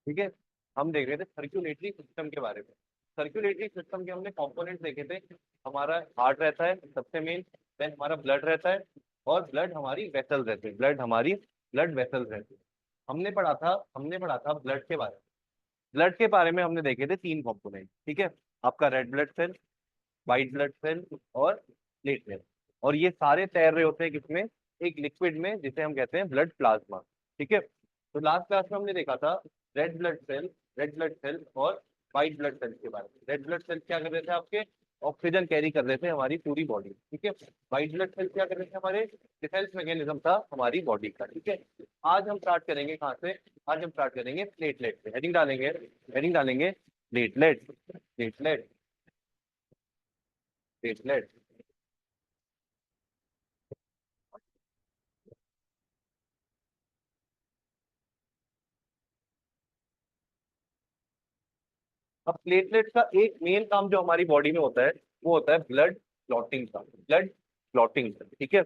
ठीक है, हम देख रहे थे सर्कुलेटरी सिस्टम के बारे में। सर्कुलेटरी सिस्टम के हमने कंपोनेंट देखे थे। हमारा हार्ट रहता है सबसे मेन, देन हमारा ब्लड रहता है, और ब्लड हमारी वेसल रहती है, ब्लड हमारी ब्लड वेसल रहती है। हमने पढ़ा था ब्लड के बारे में। ब्लड के बारे में हमने देखे थे तीन कंपोनेंट, ठीक है, आपका red blood cell, white blood cell, और प्लेटलेट। और ये सारे तैर रहे होते हैं किसमें, एक लिक्विड में, जिसे हम कहते हैं ब्लड प्लाज्मा। ठीक है, तो लास्ट क्लास में हमने देखा था red blood cell, red blood cell और व्हाइट ब्लड सेल के बारे में। रेड ब्लड सेल क्या कर रहे थे आपके, ऑक्सीजन कैरी कर रहे थे हमारी पूरी बॉडी, ठीक है। व्हाइट ब्लड सेल क्या कर रहे थे, हमारे डिफेंस मैकेनिज्म था हमारी बॉडी का, ठीक है। आज हम स्टार्ट करेंगे कहाँ से, आज हम स्टार्ट करेंगे प्लेटलेट से। हेडिंग डालेंगे प्लेटलेट, प्लेटलेट, प्लेटलेट। अब प्लेटलेट का एक मेन काम जो हमारी बॉडी में होता है, वो होता है ब्लड क्लॉटिंग का, ब्लड क्लॉटिंग, ठीक है।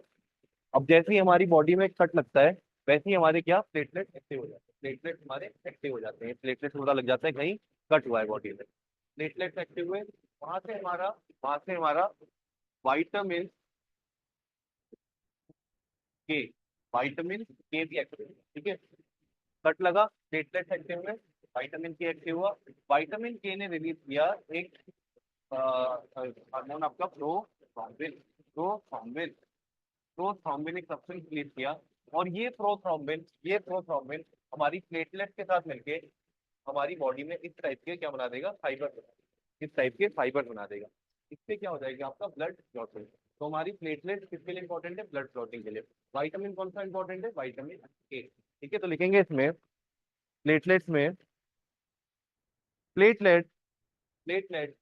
अब जैसे ही हमारी बॉडी में कट लगता है, वैसे ही हमारे क्या प्लेटलेट एक्टिव हो जाते हैं, प्लेटलेट हमारे एक्टिव हो जाते हैं। प्लेटलेट पता लग जाता है कहीं कट हुआ है बॉडी में, प्लेटलेट एक्टिव हुए, वहां से हमारा वाइटामिन के, वाइटामिन के भी एक्टिव है, ठीक है। कट लगा, प्लेटलेट एक्टिव हुए, वाइटामिन के एक्टिव हुआ, वाइटामिन के ने रिलीज किया एक हार्मोन आपका प्रोथ्रॉम्बिन, प्रोथ्रॉम्बिन, प्रोथ्रॉम्बिन एक सब्सटेंस रिलीज किया। और ये प्रोथ्रॉम्बिन हमारी प्लेटलेट के साथ मिलके हमारी बॉडी में इस टाइप के क्या बना देगा, फाइबर, इस टाइप के फाइबर बना देगा। इससे क्या हो जाएगा आपका ब्लड क्लॉटिंग। तो हमारी प्लेटलेट किसके लिए इंपॉर्टेंट है, ब्लड क्लॉटिंग के लिए। वाइटामिन कौन सा इंपॉर्टेंट है, वाइटामिन के, ठीक है। तो लिखेंगे इसमें प्लेटलेट्स में, platelet, platelet,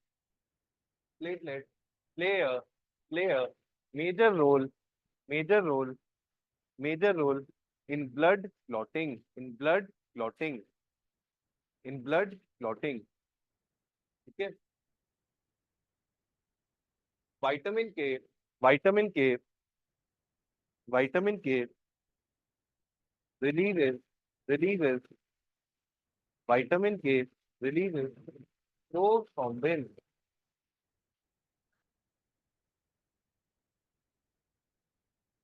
platelet play play major role, major role major role in blood clotting, in blood clotting, ठीक है। विटामिन के, विटामिन के, विटामिन के releases releases विटामिन के releases प्रोथ्रोम्बिन,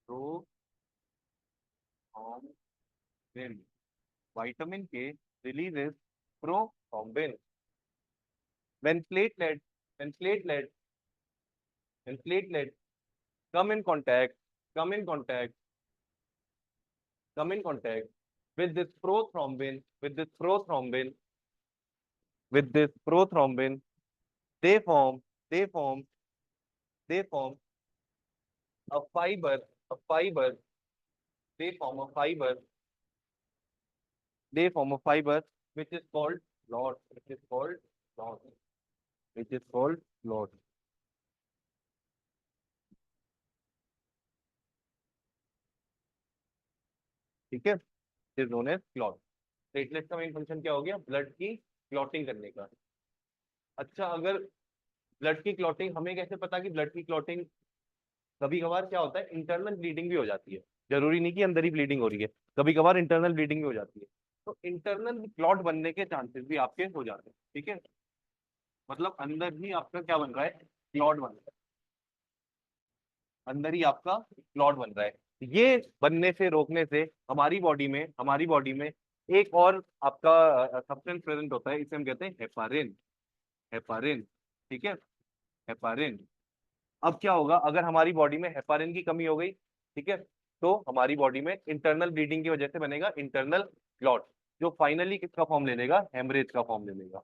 प्रोथ्रोम्बिन, विटामिन के releases prothrombin when platelet when platelet when platelet come in contact come in contact come in contact with this prothrombin, with this prothrombin, they form, they form, they form a fiber, a fiber, they form a fiber, they form a fiber which is called clot, which is called clot, which is called clot, ठीक है। Is known as clot. Platelet का main function क्या हो गया, blood की clotting करने का। अच्छा, अगर ब्लड की क्लॉटिंग, हमें कैसे पता कि ब्लड की क्लॉटिंग, कभी कभार क्या होता है इंटरनल ब्लीडिंग भी हो जाती है, जरूरी नहीं कि अंदर ही ब्लीडिंग हो रही है, कभी कभार इंटरनल ब्लीडिंग भी हो जाती है। तो इंटरनल क्लॉट बनने के चांसेस भी आपके हो जाते हैं, ठीक है। मतलब अंदर ही आपका क्या बन रहा है, क्लॉट बन रहा है, अंदर ही आपका क्लॉट बन रहा है। ये बनने से रोकने से हमारी बॉडी में एक और आपका सब्सटेंस प्रेजेंट होता है, इसे हम कहते हैं हेपारिन, हेपारिन, ठीक है, हेपारिन। अब क्या होगा अगर हमारी बॉडी में हेपारिन की कमी हो गई, ठीक है, तो हमारी बॉडी में इंटरनल ब्लीडिंग की वजह से बनेगा इंटरनल क्लॉट, जो फाइनली किसका फॉर्म ले लेगा, हेमरेज का फॉर्म ले लेगा,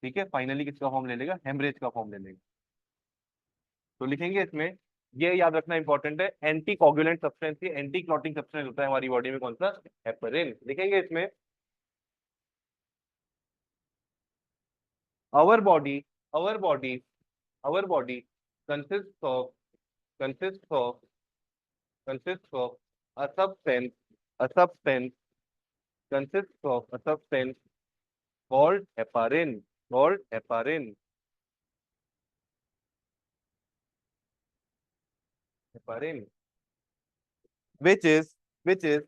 ठीक है, फाइनली किसका फॉर्म ले लेगा, हेमरेज का फॉर्म ले लेगा। तो लिखेंगे इसमें, ये याद रखना इंपॉर्टेंट है, एंटी कोगुलेंट सब्सटेंस, ये एंटी क्लॉटिंग सब्सटेंस होता है हमारी बॉडी में, कौन सा, हेपरिन। लिखेंगे इसमें our body, our body, our body consists of consists of consists of a substance, a substance consists of a substance called heparin, called heparin, heparin, which is which is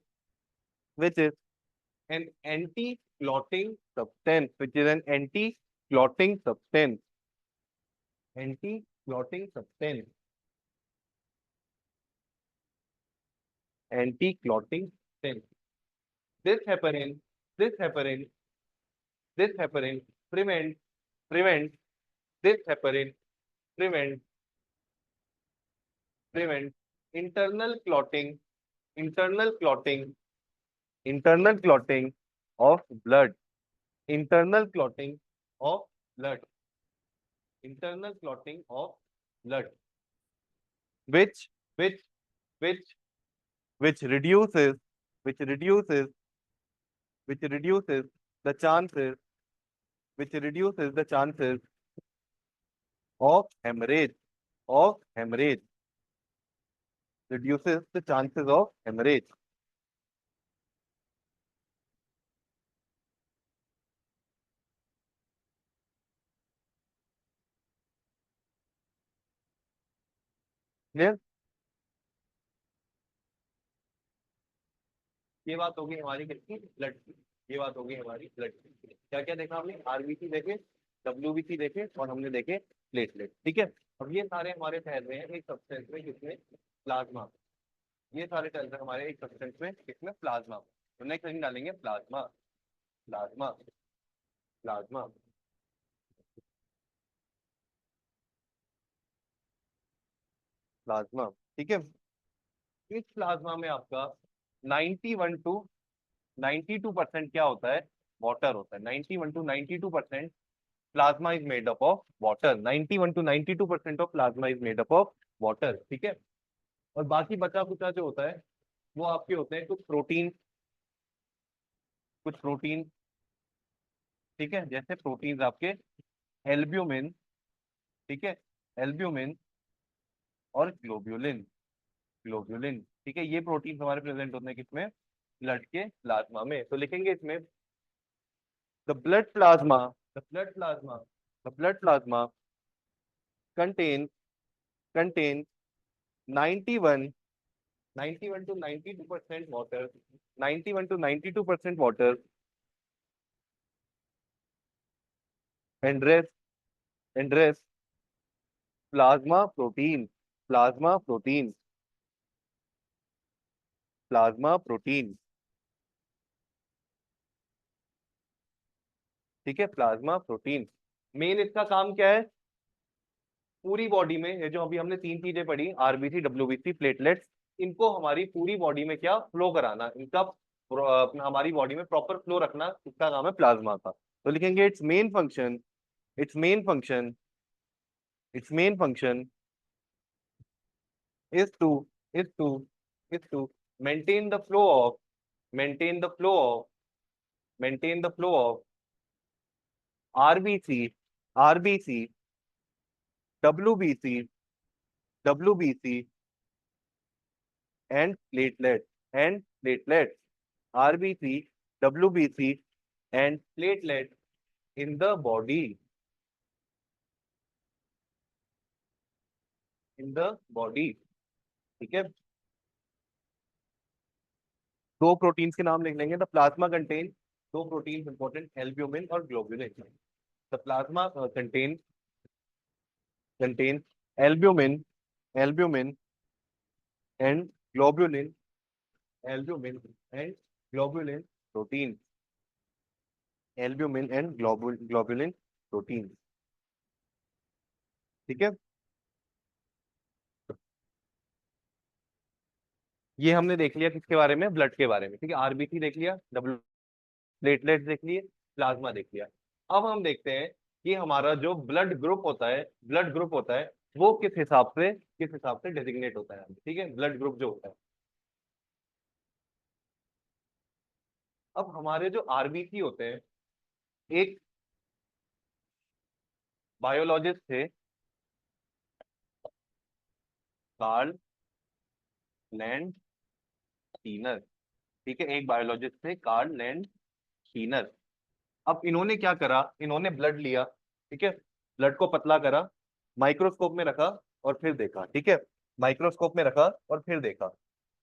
which is an anti clotting substance, which is an anti-clotting substance. Anti-clotting substance. Anti-clotting substance. This heparin, this heparin, this heparin prevent this heparin prevent prevent internal clotting, internal clotting, internal clotting of blood, internal clotting of blood, internal clotting of blood, which which which which reduces which reduces which reduces the chances which reduces the chances of hemorrhage, reduces the chances of hemorrhage. Clear? ये बात होगी हमारी किसकी, blood की। ये बात होगी हमारी ब्लड की। क्या क्या देखा हमने, आरबीसी देखे, डब्ल्यूबीसी देखे, और हमने देखे प्लेटलेट। ठीक है, अब ये सारे हमारे ठहर रहे हैं एक सब्सटेंस में, जिसमें प्लाज्मा। ये सारे ठहर रहे हैं हमारे एक सब्सटेंस में, जिसमें प्लाज्मा। तो नेक्स्ट हेडिंग डालेंगे प्लाज्मा, प्लाज्मा, प्लाज्मा, प्लाज्मा। ठीक है, इस प्लाज्मा में आपका 91 टू 92% क्या होता है, वाटर होता है। 91 to 92% plasma is made up of water. 91 to 92% of plasma is made up of water. ठीक है, और बाकी बचा कुचा जो होता है वो आपके होते हैं कुछ प्रोटीन, कुछ प्रोटीन। ठीक है, जैसे प्रोटीन आपके एल्ब्यूमिन, ठीक है, एल्ब्यूमिन और ग्लोब्यूलिन, ग्लोब्यूलिन। ठीक है, ये प्रोटीन हमारे प्रेजेंट होते हैं किसमें, ब्लड के प्लाज्मा में। तो लिखेंगे इसमें the blood plasma, the blood plasma, the blood plasma contain contain 91 91 to 92% water, 91 to 92% water, and rest plasma protein, plasma protein, plasma protein। ठीक है, प्लाज्मा प्रोटीन। मेन इसका काम क्या है, पूरी बॉडी में ये जो अभी हमने तीन चीजें पढ़ी, आरबीसी, डब्ल्यूबीसी, प्लेटलेट्स, इनको हमारी पूरी बॉडी में क्या फ्लो कराना, इनका हमारी बॉडी में प्रॉपर फ्लो रखना, इसका नाम है प्लाज्मा का। तो लिखेंगे it's main function, its main function, its main function is to is to maintain the flow of maintain the flow of maintain the flow of RBC, RBC, WBC, WBC, and platelets, RBC, WBC, and platelet in the body, in the body। ठीक है, दो proteins के नाम लिख लेंगे। The plasma contain, दो proteins important, albumin और globulin. The plasma contains albumin and globulin, albumin and globulin protein, albumin and globulin protein। ठीक है, ये हमने देख लिया किसके बारे में, ब्लड के बारे में। ठीक है, आरबीसी देख लिया, डब्ल्यू प्लेटलेट्स देख लिए, प्लाज्मा देख लिया। अब हम देखते हैं कि हमारा जो ब्लड ग्रुप होता है, ब्लड ग्रुप होता है वो किस हिसाब से डेजिग्नेट होता है। ठीक है, ब्लड ग्रुप जो होता है, अब हमारे जो आरबीसी होते हैं, एक बायोलॉजिस्ट थे कार्ल लैंड शीनर। ठीक है, एक बायोलॉजिस्ट थे कार्ल लैंड शीनर। अब इन्होंने क्या करा, इन्होंने ब्लड लिया, ठीक है, ब्लड को पतला करा, माइक्रोस्कोप में रखा और फिर देखा। ठीक है, माइक्रोस्कोप में रखा और फिर देखा।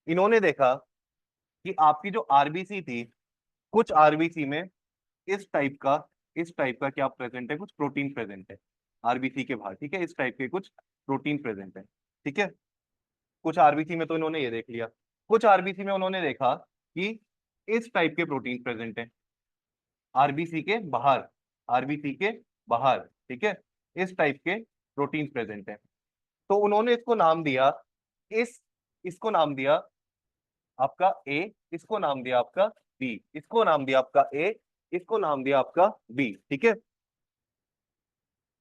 इन्होंने देखा कि आपकी जो आरबीसी थी, कुछ आरबीसी में इस टाइप का क्या प्रेजेंट है, कुछ प्रोटीन प्रेजेंट है आरबीसी के बाहर, ठीक है, इस टाइप के कुछ प्रोटीन प्रेजेंट है, ठीक है। कुछ आरबीसी में तो इन्होंने ये देख लिया, कुछ आरबीसी में उन्होंने देखा कि इस टाइप के प्रोटीन प्रेजेंट है आरबीसी के बाहर, आरबीसी के बाहर, ठीक है, इस टाइप के प्रोटीन प्रेजेंट है। तो उन्होंने इसको नाम दिया, इस इसको नाम दिया आपका ए, इसको नाम दिया आपका बी, इसको नाम दिया आपका ए, इसको नाम दिया आपका बी, ठीक है,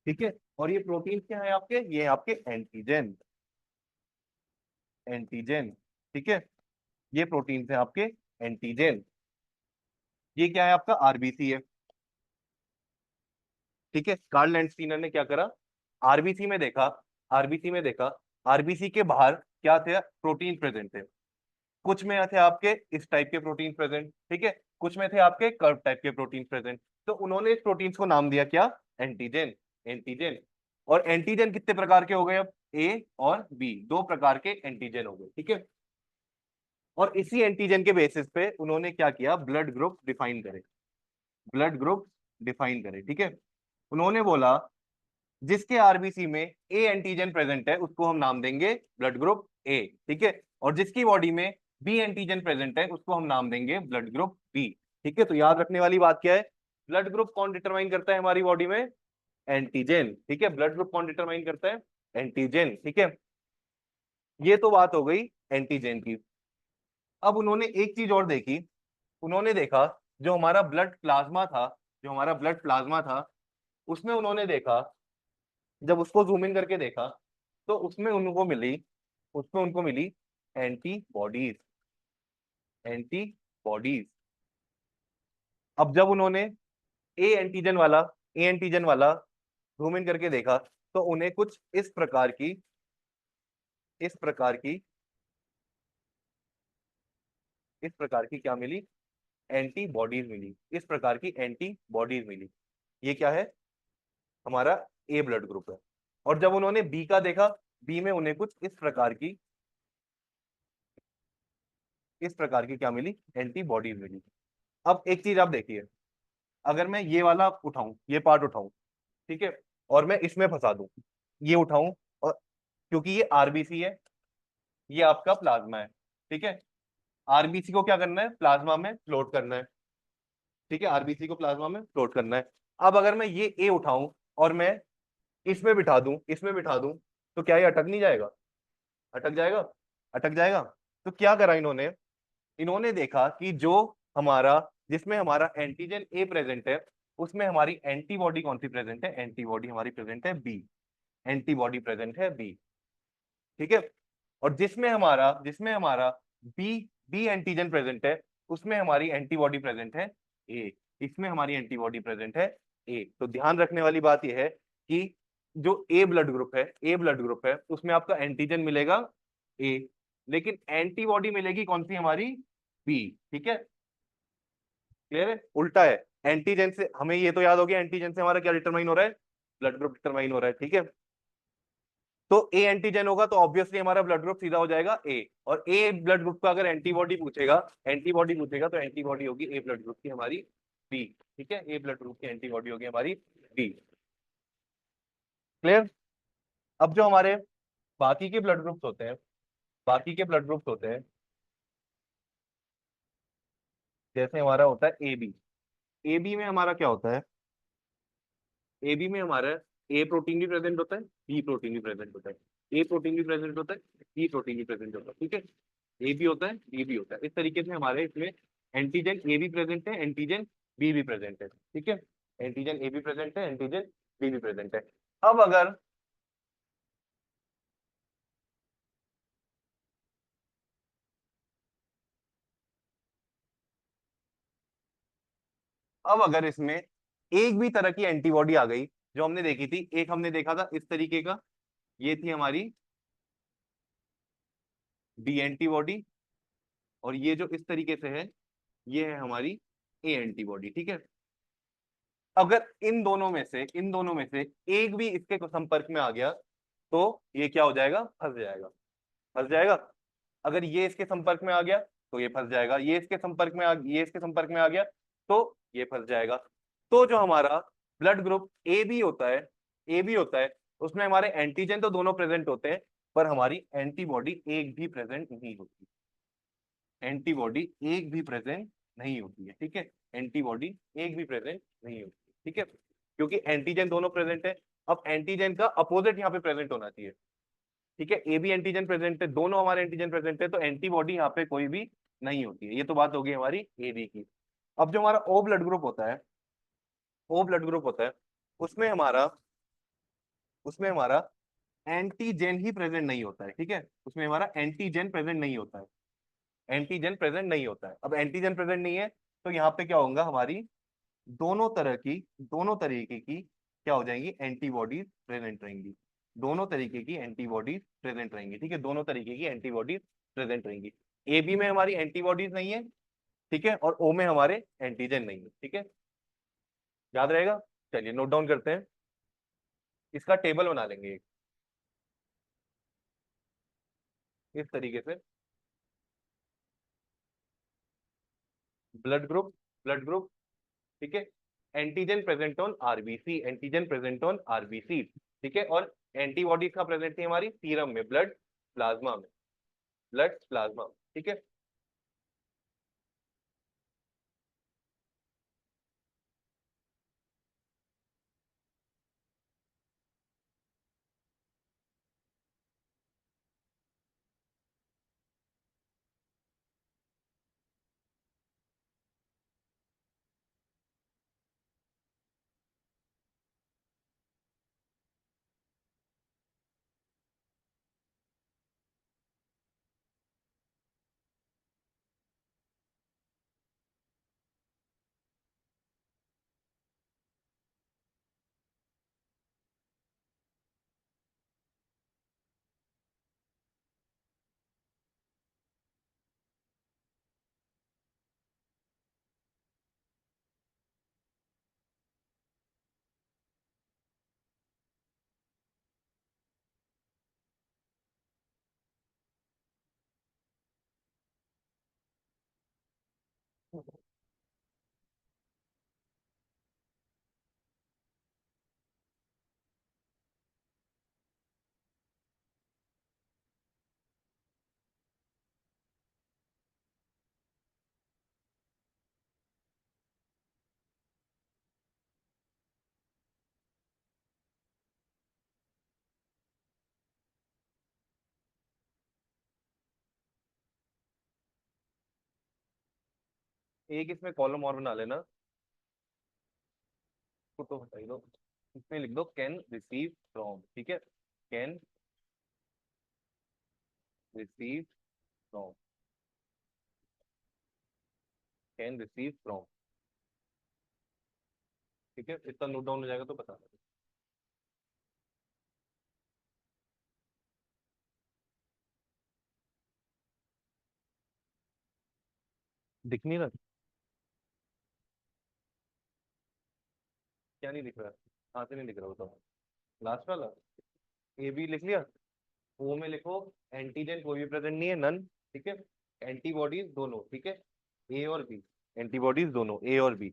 ठीक है। और ये प्रोटीन क्या है आपके, ये आपके एंटीजन, एंटीजन, ठीक है, ये प्रोटीन है आपके एंटीजन। ये क्या है आपका आरबीसी है, ठीक है। कार्ल लैंडस्टीनर ने क्या करा, आरबीसी में देखा, आरबीसी में देखा, आरबीसी के बाहर क्या थे, प्रोटीन प्रेजेंट थे। कुछ में थे आपके इस टाइप के प्रोटीन प्रेजेंट, ठीक है, कुछ में थे आपके कर्व टाइप के प्रोटीन प्रेजेंट। तो उन्होंने इस प्रोटीन को नाम दिया क्या, एंटीजन, एंटीजन। और एंटीजन कितने प्रकार के हो गए अब, ए और बी, दो प्रकार के एंटीजन हो गए, ठीक है। और इसी एंटीजन के बेसिस पे उन्होंने क्या किया, ब्लड ग्रुप डिफाइन करे, ब्लड ग्रुप डिफाइन करे, ठीक है। उन्होंने बोला जिसके आरबीसी में ए एंटीजन प्रेजेंट है उसको हम नाम देंगे ब्लड ग्रुप ए, ठीक है। और जिसकी बॉडी में बी एंटीजन प्रेजेंट है उसको हम नाम देंगे ब्लड ग्रुप बी, ठीक है। तो याद रखने वाली बात क्या है, ब्लड ग्रुप कौन डिटरमाइन करता है हमारी बॉडी में, एंटीजन, ठीक है। ब्लड ग्रुप कौन डिटरमाइन करता है, एंटीजन, ठीक है। ये तो बात हो गई एंटीजन की। अब उन्होंने एक चीज और देखी, उन्होंने देखा जो हमारा ब्लड प्लाज्मा था, जो हमारा ब्लड प्लाज्मा था, उसमें उन्होंने देखा, जब उसको जूम इन करके देखा तो उसमें उनको मिली एंटीबॉडीज, एंटीबॉडीज। अब जब उन्होंने ए एंटीजन वाला, ए एंटीजन वाला जूम इन करके देखा तो उन्हें कुछ इस प्रकार की, इस प्रकार की, इस प्रकार की क्या मिली, एंटीबॉडीज मिली, इस प्रकार की एंटीबॉडीज मिली। ये क्या है, हमारा ए ब्लड ग्रुप है। और जब उन्होंने बी का देखा, बी में उन्हें कुछ इस प्रकार की, इस प्रकार की क्या मिली, एंटीबॉडीज मिली। अब एक चीज आप देखिए, अगर मैं ये वाला उठाऊं, ये पार्ट उठाऊं, ठीक है, और मैं इसमें फंसा दूं, ये उठाऊं, और क्योंकि ये आरबीसी है, ये आपका प्लाज्मा है, ठीक है। आरबीसी को क्या करना है, प्लाज्मा में फ्लोट करना है, ठीक है, आरबीसी को प्लाज्मा में फ्लोट करना है। अब अगर मैं ये ए उठाऊं और मैं इसमें बिठा दूं, इसमें बिठा दूं, तो क्या ये अटक नहीं जाएगा, अटक जाएगा, अटक जाएगा। तो क्या करा इन्होंने, इन्होंने देखा कि जो हमारा, जिसमें हमारा एंटीजन ए प्रेजेंट है उसमें हमारी एंटीबॉडी कौन सी प्रेजेंट है, एंटीबॉडी हमारी प्रेजेंट है बी, एंटीबॉडी प्रेजेंट है बी, ठीक है। और जिसमें हमारा बी, बी एंटीजन प्रेजेंट है उसमें हमारी एंटीबॉडी प्रेजेंट है ए, इसमें हमारी एंटीबॉडी प्रेजेंट है ए। तो ध्यान रखने वाली बात यह है कि जो ए ब्लड ग्रुप है, ए ब्लड ग्रुप है उसमें आपका एंटीजन मिलेगा ए, लेकिन एंटीबॉडी मिलेगी कौन सी, हमारी बी, ठीक है। क्लियर है, उल्टा है, एंटीजन से हमें ये तो याद हो गया, एंटीजन से हमारा क्या डिटरमाइन हो रहा है, ब्लड ग्रुप डिटरमाइन हो रहा है, ठीक है। तो ए एंटीजन होगा तो ऑब्वियसली हमारा ब्लड ग्रुप सीधा हो जाएगा ए, और ए ब्लड ग्रुप का अगर एंटीबॉडी पूछेगा, एंटीबॉडी पूछेगा तो एंटीबॉडी होगी ए ब्लड ग्रुप की हमारी बी, ठीक है, ए ब्लड ग्रुप की एंटीबॉडी होगी हमारी बी। क्लियर। अब जो हमारे बाकी के ब्लड ग्रुप्स होते हैं, बाकी के ब्लड ग्रुप्स होते हैं, जैसे हमारा होता है ए बी, ए बी में हमारा क्या होता है, ए बी में हमारा ए प्रोटीन भी प्रेजेंट होता है, बी प्रोटीन भी प्रेजेंट होता है, ए प्रोटीन भी प्रेजेंट होता है, बी प्रोटीन भी प्रेजेंट होता है, ठीक है। ए भी होता है, बी भी होता है, इस तरीके से हमारे इसमें एंटीजन ए भी प्रेजेंट है, एंटीजन बी भी प्रेजेंट है, ठीक है। एंटीजन ए भी प्रेजेंट है, एंटीजन बी भी प्रेजेंट है। अब अगर, अब अगर इसमें एक भी तरह की एंटीबॉडी आ गई, जो हमने देखी थी, एक हमने देखा था इस तरीके का, ये थी हमारी बी एंटीबॉडी, और ये जो इस तरीके से है ये है हमारी ए एंटीबॉडी, ठीक है। अगर इन दोनों में से एक भी इसके संपर्क में आ गया तो ये क्या हो जाएगा, फंस जाएगा, फंस जाएगा। अगर ये इसके संपर्क में आ गया तो ये फंस जाएगा, ये इसके संपर्क में आ गया तो ये फंस जाएगा। तो जो हमारा ब्लड ग्रुप ए बी होता है, ए बी होता है, उसमें हमारे एंटीजन तो दोनों प्रेजेंट होते हैं, पर हमारी एंटीबॉडी एक भी प्रेजेंट नहीं होती। एंटीबॉडी एक भी प्रेजेंट नहीं होती है, ठीक है। एंटीबॉडी एक भी प्रेजेंट नहीं होती, ठीक है, क्योंकि एंटीजन दोनों प्रेजेंट है। अब एंटीजन का अपोजिट यहाँ पे प्रेजेंट होना चाहिए, ठीक है। ए बी एंटीजन प्रेजेंट है, दोनों हमारे एंटीजन प्रेजेंट है, तो एंटीबॉडी यहाँ पे कोई भी नहीं होती है। ये तो बात होगी हमारी ए बी की। अब जो हमारा ओ ब्लड ग्रुप होता है, ओ ब्लड ग्रुप होता है, उसमें हमारा उसमें हमारा एंटीजन ही प्रेजेंट नहीं होता है, ठीक है। उसमें हमारा एंटीजन प्रेजेंट नहीं होता है, एंटीजन प्रेजेंट नहीं होता है। अब एंटीजन प्रेजेंट नहीं है, तो यहाँ पे क्या होगा, हमारी दोनों तरीके की क्या हो जाएंगी, एंटीबॉडीज प्रेजेंट रहेंगी। दोनों तरीके की एंटीबॉडीज प्रेजेंट रहेंगी, ठीक है। दोनों तरीके की एंटीबॉडीज प्रेजेंट रहेंगी। ए बी में हमारी एंटीबॉडीज नहीं है, ठीक है, और ओ में हमारे एंटीजन नहीं है, ठीक है। याद रहेगा। चलिए नोट डाउन करते हैं, इसका टेबल बना लेंगे इस तरीके से। ब्लड ग्रुप, ब्लड ग्रुप, ठीक है। Antigen present on RBC, antigen present on RBC, ठीक है। और एंटीबॉडीज का प्रेजेंट है हमारी सीरम में, ब्लड प्लाज्मा में, ब्लड प्लाज्मा, ठीक है। एक इसमें कॉलम और बना लेना, उसको तो हटा ही दो। इसमें लिख दो कैन रिसीव फ्रॉम, ठीक है। Can receive from, can receive from, ठीक है। इतना नोट डाउन हो जाएगा तो बता देना। दिख नहीं रहा, क्या नहीं दिख रहा, कहाँ से नहीं दिख रहा बताओ। लास्ट वाला ए बी लिख लिया। ओ में लिखो एंटीजन कोई भी प्रेजेंट नहीं है, नन, ठीक है। एंटीबॉडीज दोनों, ठीक है, ए और बी, एंटीबॉडीज दोनों ए और बी।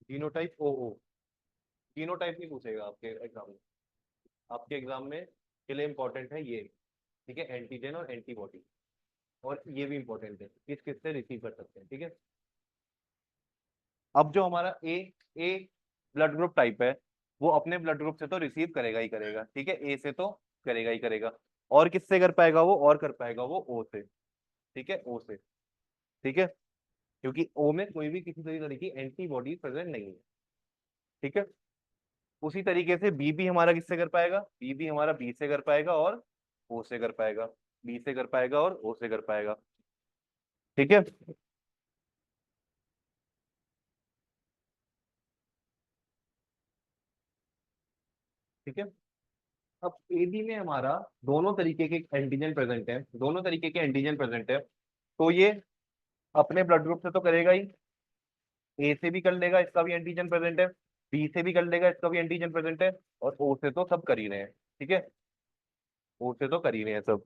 जीनोटाइप ओ ओ, जीनोटाइप नहीं पूछेगा आपके एग्जाम में। आपके एग्जाम में के लिए इंपॉर्टेंट है ये, ठीक है, एंटीजन और एंटीबॉडी। और ये भी इंपॉर्टेंट है, किस किस से रिसीव कर सकते हैं, ठीक है। अब जो हमारा ए ए ब्लड ग्रुप टाइप है, वो अपने ब्लड ग्रुप से तो रिसीव करेगा ही करेगा, ठीक है, ए से तो करेगा ही करेगा। और किससे कर पाएगा वो, और कर पाएगा वो ओ से, ठीक है, ओ से, ठीक है, क्योंकि ओ में कोई भी किसी तरह की एंटीबॉडी प्रेजेंट नहीं है, ठीक है। उसी तरीके से बी भी हमारा किससे कर पाएगा, बी भी हमारा बी से कर पाएगा और ओ से कर पाएगा, बी से कर पाएगा और ओ से कर पाएगा, ठीक है। ठीक है। अब ए बी में हमारा दोनों तरीके के एंटीजन प्रेजेंट है, दोनों तरीके के एंटीजन प्रेजेंट है, तो ये अपने ब्लड ग्रुप से तो करेगा ही। ए से भी कर लेगा, इसका भी एंटीजन प्रेजेंट है, बी से भी कर लेगा, इसका भी एंटीजन प्रेजेंट है, और ओ से तो सब कर ही रहे हैं, ठीक है। ओ से तो कर ही रहे हैं सब,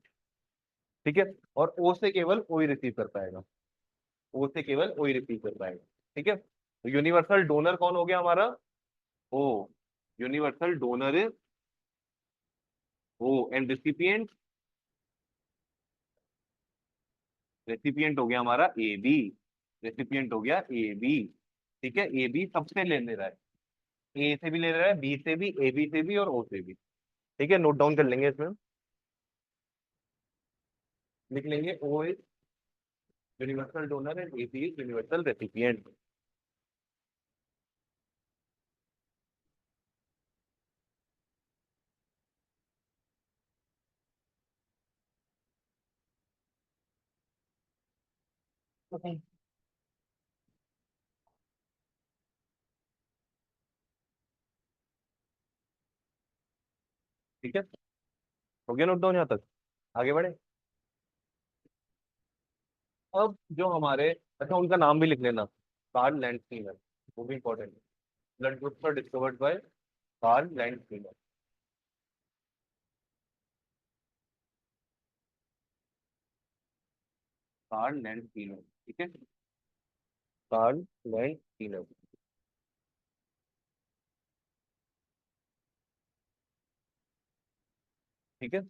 ठीक है। और ओ से केवल ओ ही रिसीव कर पाएगा, ओ से केवल ओ ही रिसीव कर पाएगा। ठीक है, तो यूनिवर्सल डोनर कौन हो गया हमारा? O. Universal donor is O and recipient, recipient हो गया हमारा ए बी। रेसिपिएंट हो गया ए बी। ठीक है, ए बी सबसे ले ले रहा है, ए से भी ले रहा है, बी से भी, ए बी से भी और ओ से भी। ठीक है, नोट डाउन कर लेंगे इसमें, लिख लेंगे O is universal donor and A B is universal recipient. ठीक है, हो गया नोट डाउन यहाँ तक, आगे बढ़े। अब जो हमारे, अच्छा उनका नाम भी लिख लेना, कार्ल लैंडस्टीनर, वो भी इंपॉर्टेंट है। ब्लड ग्रुप पर discovered by Karl Landsteiner. Karl Landsteiner, ठीक है, कार्ल लैंडस्टीनर। ठीक है,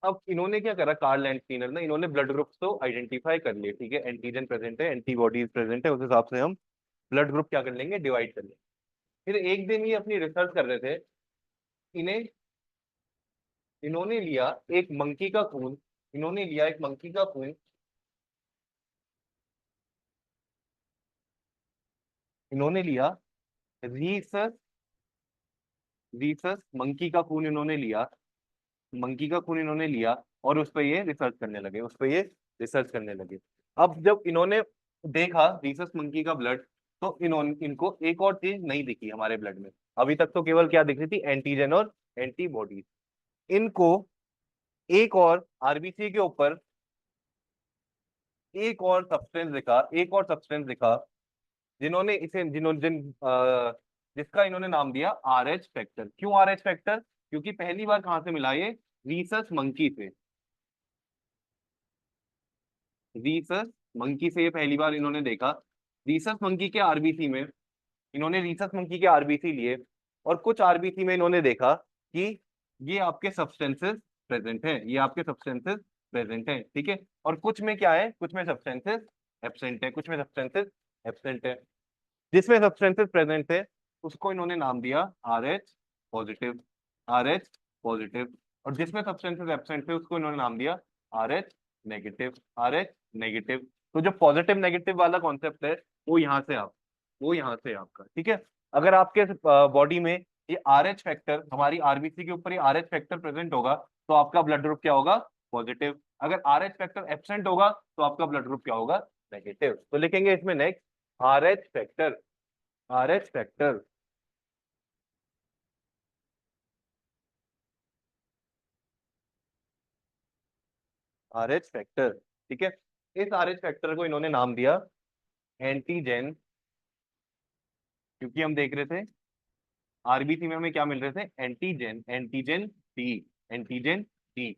अब इन्होंने क्या करा, कार्ल लैंडस्टीनर ने, इन्होंने ब्लड ग्रुप्स तो आइडेंटिफाई कर लिए। ठीक है, एंटीजन प्रेजेंट है, एंटीबॉडीज प्रेजेंट है, उस हिसाब से हम ब्लड ग्रुप क्या कर लेंगे, डिवाइड कर लेंगे। फिर एक दिन ये अपनी रिसर्च कर रहे थे, इन्हें इन्होंने लिया एक मंकी का खून, इन्होंने लिया एक मंकी का खून, इन्होंने लिया रीसस, रीसस मंकी का खून इन्होंने लिया, मंकी का खून इन्होंने लिया, और उस पर ये रिसर्च करने लगे, उस पर ये रिसर्च करने लगे। अब जब इन्होंने देखा रीसस मंकी का ब्लड, तो इन्होंने, इनको एक और चीज नहीं दिखी हमारे ब्लड में। अभी तक तो केवल क्या दिख रही थी, एंटीजन और एंटीबॉडीज। इनको एक और आरबीसी के ऊपर एक और सब्सटेंस दिखा, एक और सब्सटेंस दिखा, जिन्होंने इसे, जिन्होंने जिसका इन्होंने नाम दिया आर एच फैक्टर। क्यों आर एच फैक्टर? क्योंकि पहली बार कहां से मिला ये, रीसस मंकी से, रीसस मंकी से ये पहली बार इन्होंने देखा। रीसस मंकी के आरबीसी में, इन्होंने रीसस मंकी के आरबीसी लिए, और कुछ आरबीसी में इन्होंने देखा कि ये आपके सब्सटेंसेस प्रेजेंट हैं, ये आपके सब्सटेंसेस प्रेजेंट हैं। ठीक है, और कुछ में क्या है, कुछ में सब्सटेंसेस एब्सेंट है, कुछ में सब्सटेंसेस एब्सेंट है। जिसमें सब्सटेंसेस प्रेजेंट है उसको इन्होंने नाम दिया R H positive, R H positive. और जिसमें सब्सटेंसेस एब्सेंट है उसको इन्होंने नाम दिया R H negative, R H negative. तो जो पॉजिटिव नेगेटिव वाला कॉन्सेप्ट है वो यहाँ से आप, वो यहाँ से आपका। ठीक है, अगर आपके बॉडी में ये आर एच फैक्टर, हमारी आरबीसी के ऊपर ये आर एच फैक्टर प्रेजेंट होगा, तो आपका ब्लड ग्रुप क्या होगा, पॉजिटिव। अगर आर एच फैक्टर एब्सेंट होगा तो आपका ब्लड ग्रुप क्या होगा, नेगेटिव। तो लिखेंगे इसमें next are H factor, are H factor, are H factor. ठीक है, इस आर एच फैक्टर को इन्होंने नाम दिया एंटीजन, क्योंकि हम देख रहे थे आरबीसी में हमें क्या मिल रहे थे, antigen, antigen D, antigen D.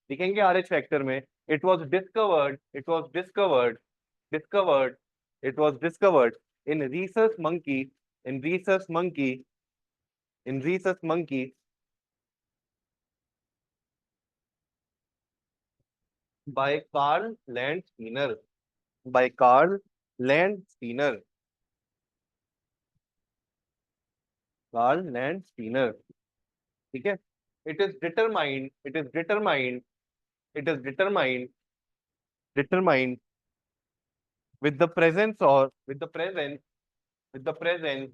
लिखेंगे आर एच फैक्टर में, it was discovered, it was discovered, discovered, it was discovered in rhesus monkey, in rhesus monkey, in rhesus monkey by Karl Landsteiner, by Karl Landsteiner, Karl Landsteiner. ठीक है, it is determined, it is determined, it is determined, determined with the presence or with the presence, with the presence,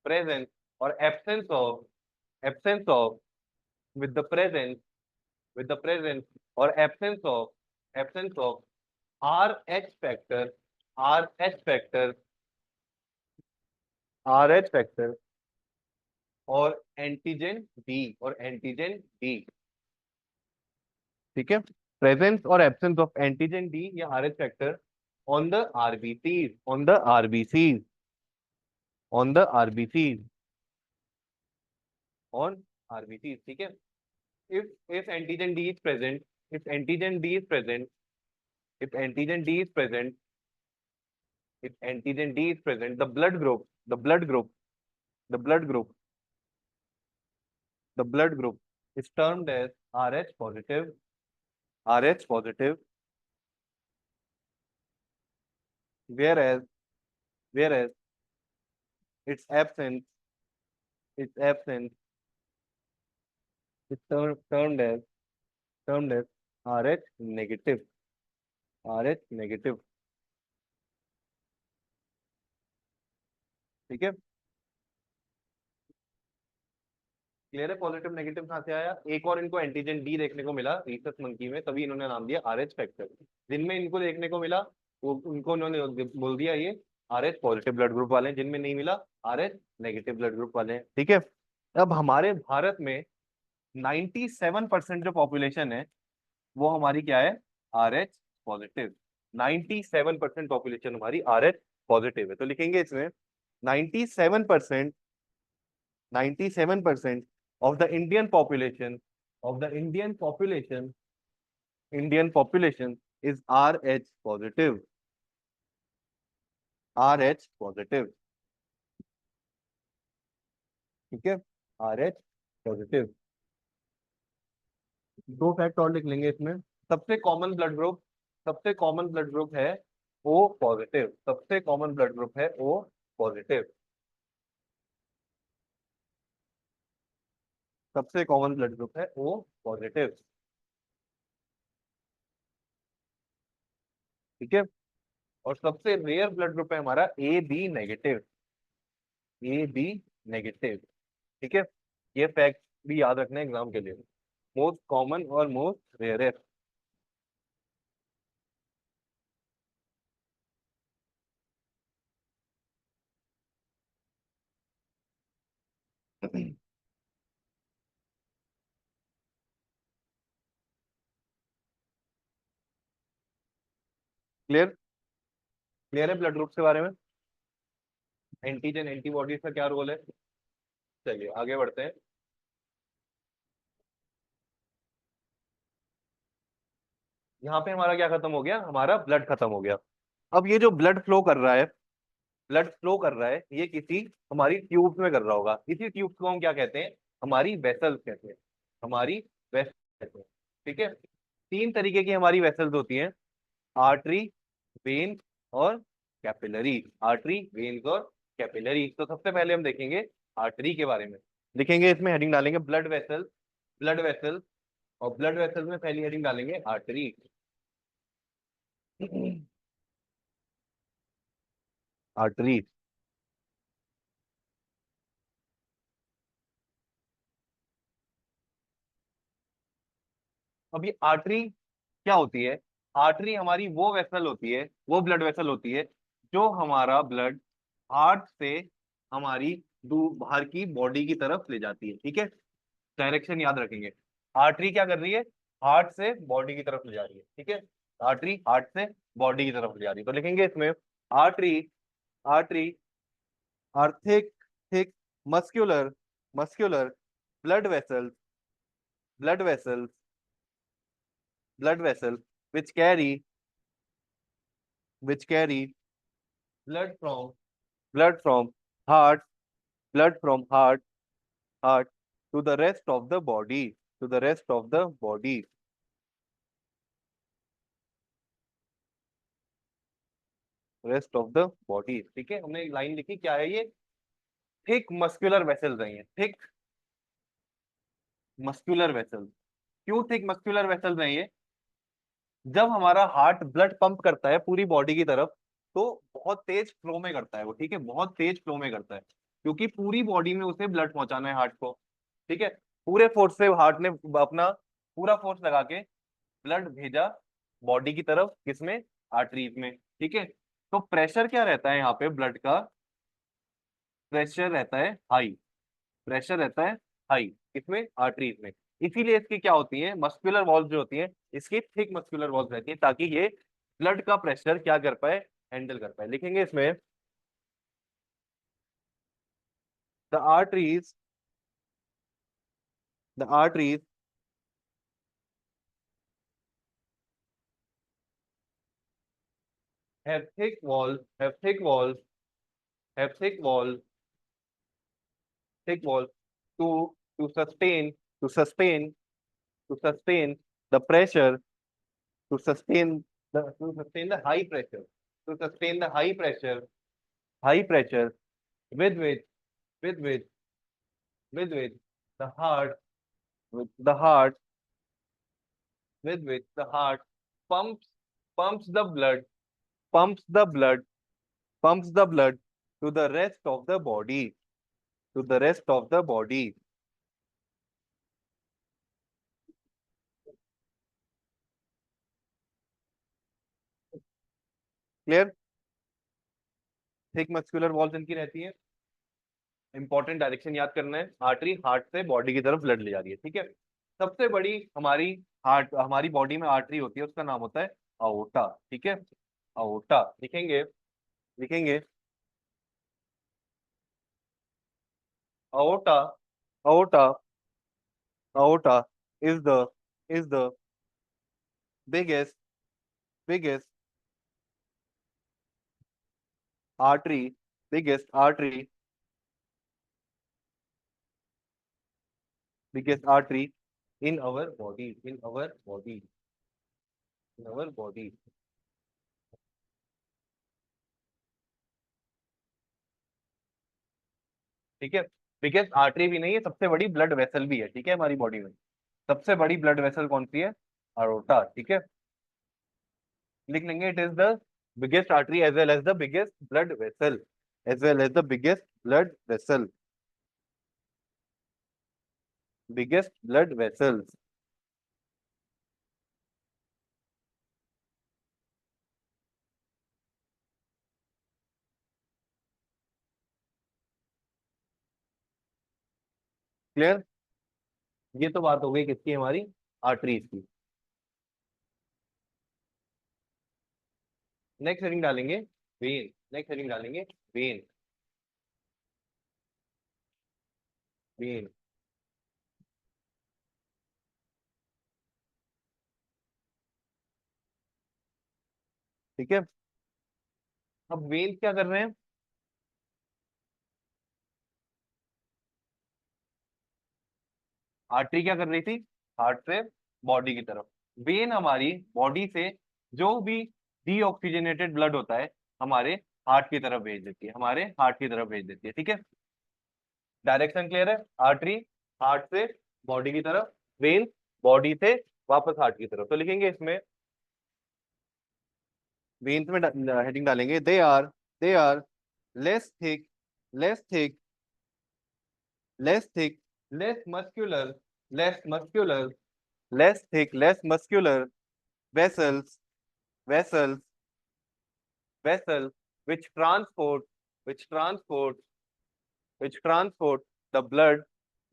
presence or absence of, with the presence, with the presence or absence of RH factor, RH factor, RH factor और antigen D, और antigen D. ठीक है, presence और absence of antigen D या RH factor on the RBCs, on the RBCs, on the RBCs, on RBCs. ठीक है, if antigen D is present, if antigen D is present, if antigen D is present if antigen D is present, the blood group the blood group is termed as Rh positive, Rh positive, whereas whereas its absence its absence is termed as Rh negative, Rh negative. ठीक है, clear है? Positive negative कहाँ से आया? एक और इनको antigen D देखने को मिला रिसर्च मंकी में, तभी इन्होंने नाम दिया आरएच फैक्टर। जिनमें इनको देखने को मिला वो उनको उन्होंने बोल दिया ये आरएच पॉजिटिव ब्लड ग्रुप वाले हैं, जिनमें नहीं मिला आरएच नेगेटिव ब्लड ग्रुप वाले हैं। ठीक है, अब हमारे भारत में 97% जो पॉपुलेशन है वो हमारी क्या है? RH positive. 97% पॉपुलेशन हमारी आरएच पॉजिटिव है। तो लिखेंगे इसमें 97% 97% of the Indian population of the Indian population is Rh positive, Rh positive। ठीक है, Rh पॉजिटिव। दो फैक्ट और लिख लेंगे इसमें। सबसे कॉमन ब्लड ग्रुप है O पॉजिटिव, सबसे कॉमन ब्लड ग्रुप है O पॉजिटिव, सबसे कॉमन ब्लड ग्रुप है O पॉजिटिव। ठीक है, और सबसे रेयर ब्लड ग्रुप है हमारा A B negative, A B negative. ठीक है, ये फैक्ट भी याद रखना है एग्जाम के लिए। मोस्ट कॉमन और मोस्ट रेयरेस्ट। क्लियर? क्लियर है ब्लड ग्रुप के बारे में? एंटीजन एंटीबॉडीज का क्या रोल है? चलिए आगे बढ़ते हैं। यहाँ पे हमारा क्या खत्म हो गया? हमारा ब्लड खत्म हो गया। अब ये जो ब्लड फ्लो कर रहा है, ब्लड फ्लो कर रहा है, ये किसी हमारी ट्यूब्स में कर रहा होगा। इसी ट्यूब्स को हम क्या कहते हैं? हमारी वेसल्स कहते हैं, हमारी वेसल्स कहते हैं। ठीक है, तीन तरीके की हमारी वेसल्स होती हैं, आर्टरी, वेन और कैपिलरी। आर्टरी, वेन्स और कैपिलरी। तो सबसे पहले हम देखेंगे आर्टरी के बारे में। लिखेंगे इसमें हेडिंग डालेंगे ब्लड वेसल, ब्लड वेसल, और ब्लड वेसल में पहली हेडिंग डालेंगे आर्टरी। आर्टरी। अब ये आर्टरी क्या होती है? आर्टरी हमारी वो वेसल होती है, वो ब्लड वेसल होती है जो हमारा ब्लड हार्ट से हमारी बाहर की बॉडी की तरफ ले जाती है। ठीक है, डायरेक्शन याद रखेंगे। आर्टरी क्या कर रही है? हार्ट से बॉडी की तरफ ले जा रही है। ठीक है, आर्टरी हार्ट से बॉडी की तरफ ले जा रही है। तो लिखेंगे इसमें artery, artery are thick muscular muscular blood vessels, blood vessels, blood vessels which carry blood from blood from heart blood from heart to the rest of the body, to the rest of the body, rest of the body। ठीक है, हमने एक line लिखी, क्या है ये? Thick muscular vessels है ये, थिक मस्कुलर वेसल्स। क्यों थिक मस्कुलर वेसल्स है ये? जब हमारा हार्ट ब्लड पंप करता है पूरी बॉडी की तरफ, तो बहुत तेज फ्लो में करता है वो। ठीक है, बहुत तेज फ्लो में करता है, क्योंकि पूरी बॉडी में उसे ब्लड पहुंचाना है हार्ट को। ठीक है, पूरे फोर्स से हार्ट ने अपना पूरा फोर्स लगा के ब्लड भेजा बॉडी की तरफ, किसमें? आर्टरीज में। ठीक है, तो प्रेशर क्या रहता है यहाँ पे ब्लड का? प्रेशर रहता है हाई, प्रेशर रहता है हाई, किसमें? आर्टरीज में। इसीलिए इसकी क्या होती है? मस्कुलर वॉल्व जो होती है, इसकी थिक मस्कुलर वॉल्व रहती है, ताकि ये ब्लड का प्रेशर क्या कर पाए? हैंडल कर पाए। लिखेंगे इसमें the arteries, the arteries have thick walls, have thick walls, have thick walls, thick walls to sustain, to sustain, to sustain the pressure, to sustain to sustain the high pressure, to sustain the high pressure with which, with which, with which the heart, with the heart, with which the heart pumps, pumps the blood, pumps the blood, pumps the blood to the rest of the body, to the rest of the body. Clear? Thick muscular walls इनकी रहती है। Important direction याद करना है, artery heart से body की तरफ blood ले जा रही है, ठीक है। सबसे बड़ी हमारी हार्ट, हमारी बॉडी में आर्टरी होती है, उसका नाम होता है अओर्टा, ठीक है। अओर्टा लिखेंगे, लिखेंगे aorta, aorta, aorta is the biggest, biggest artery, biggest artery, biggest artery in our body, in our body, in our body. ठीक है, बिगेस्ट आर्टरी भी नहीं है, सबसे बड़ी ब्लड वेसल भी है, ठीक है, हमारी बॉडी में। सबसे बड़ी ब्लड वेसल कौन सी है? अरोटा, ठीक है। लिख लेंगे it is the biggest artery as well as the biggest blood vessel, as well as the biggest blood vessel, biggest blood vessels. Clear? ये तो बात हो गई किसकी, हमारी आर्टरीज की। नेक्स्ट हेडिंग डालेंगे वेन, नेक्स्ट हेडिंग डालेंगे वेन, वेन, ठीक है। अब वेन क्या कर रहे हैं? आर्टरी क्या कर रही थी? हार्ट से बॉडी की तरफ। वेन हमारी बॉडी से जो भी डीऑक्सीजनेटेड ब्लड होता है हमारे हार्ट की तरफ भेज देती है, हमारे हार्ट की तरफ भेज देती है, ठीक है। डायरेक्शन क्लियर है? आर्टरी हार्ट से बॉडी की तरफ, वेन बॉडी से वापस हार्ट की तरफ। तो लिखेंगे इसमें, वेन्स में हेडिंग डालेंगे they are less thick, less thick, less thick, less muscular, less muscular, less thick, less muscular vessels, vessels, vessels which transport, which transport, which transport the blood,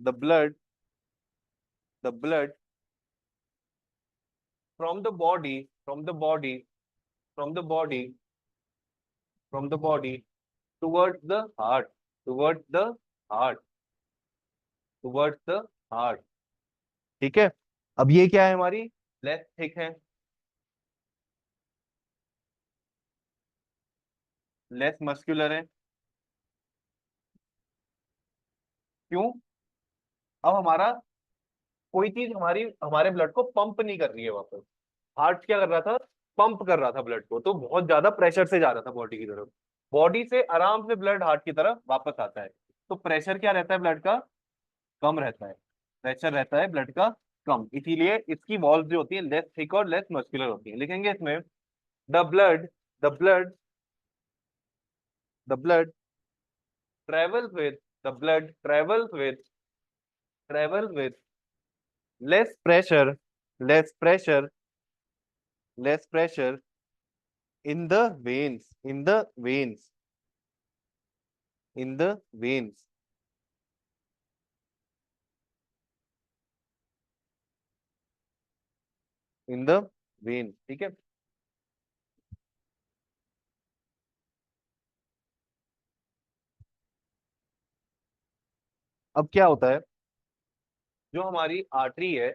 the blood, the blood from the body, from the body, from the body, from the body towards the heart, towards the heart, towards the heart, ठीक है। अब ये क्या है हमारी? Less thick है, less muscular है। क्यों? अब हमारा कोई चीज हमारी, हमारे ब्लड को पंप नहीं कर रही है वापस। हार्ट क्या कर रहा था? पंप कर रहा था ब्लड को, तो बहुत ज्यादा प्रेशर से जा रहा था बॉडी की तरफ। बॉडी से आराम से ब्लड हार्ट की तरफ वापस आता है, तो प्रेशर क्या रहता है ब्लड का? कम रहता है, प्रेशर रहता है ब्लड का कम, इसीलिए इसकी वॉल्स जो होती है लेस थिक और लेस मस्कुलर होती है। लिखेंगे इसमें the blood, the blood, the blood travels with, the blood travels with, travels with less pressure, less pressure, less pressure in the veins, in the veins, in the veins, in the veins, ठीक है। अब क्या होता है, जो हमारी artery है,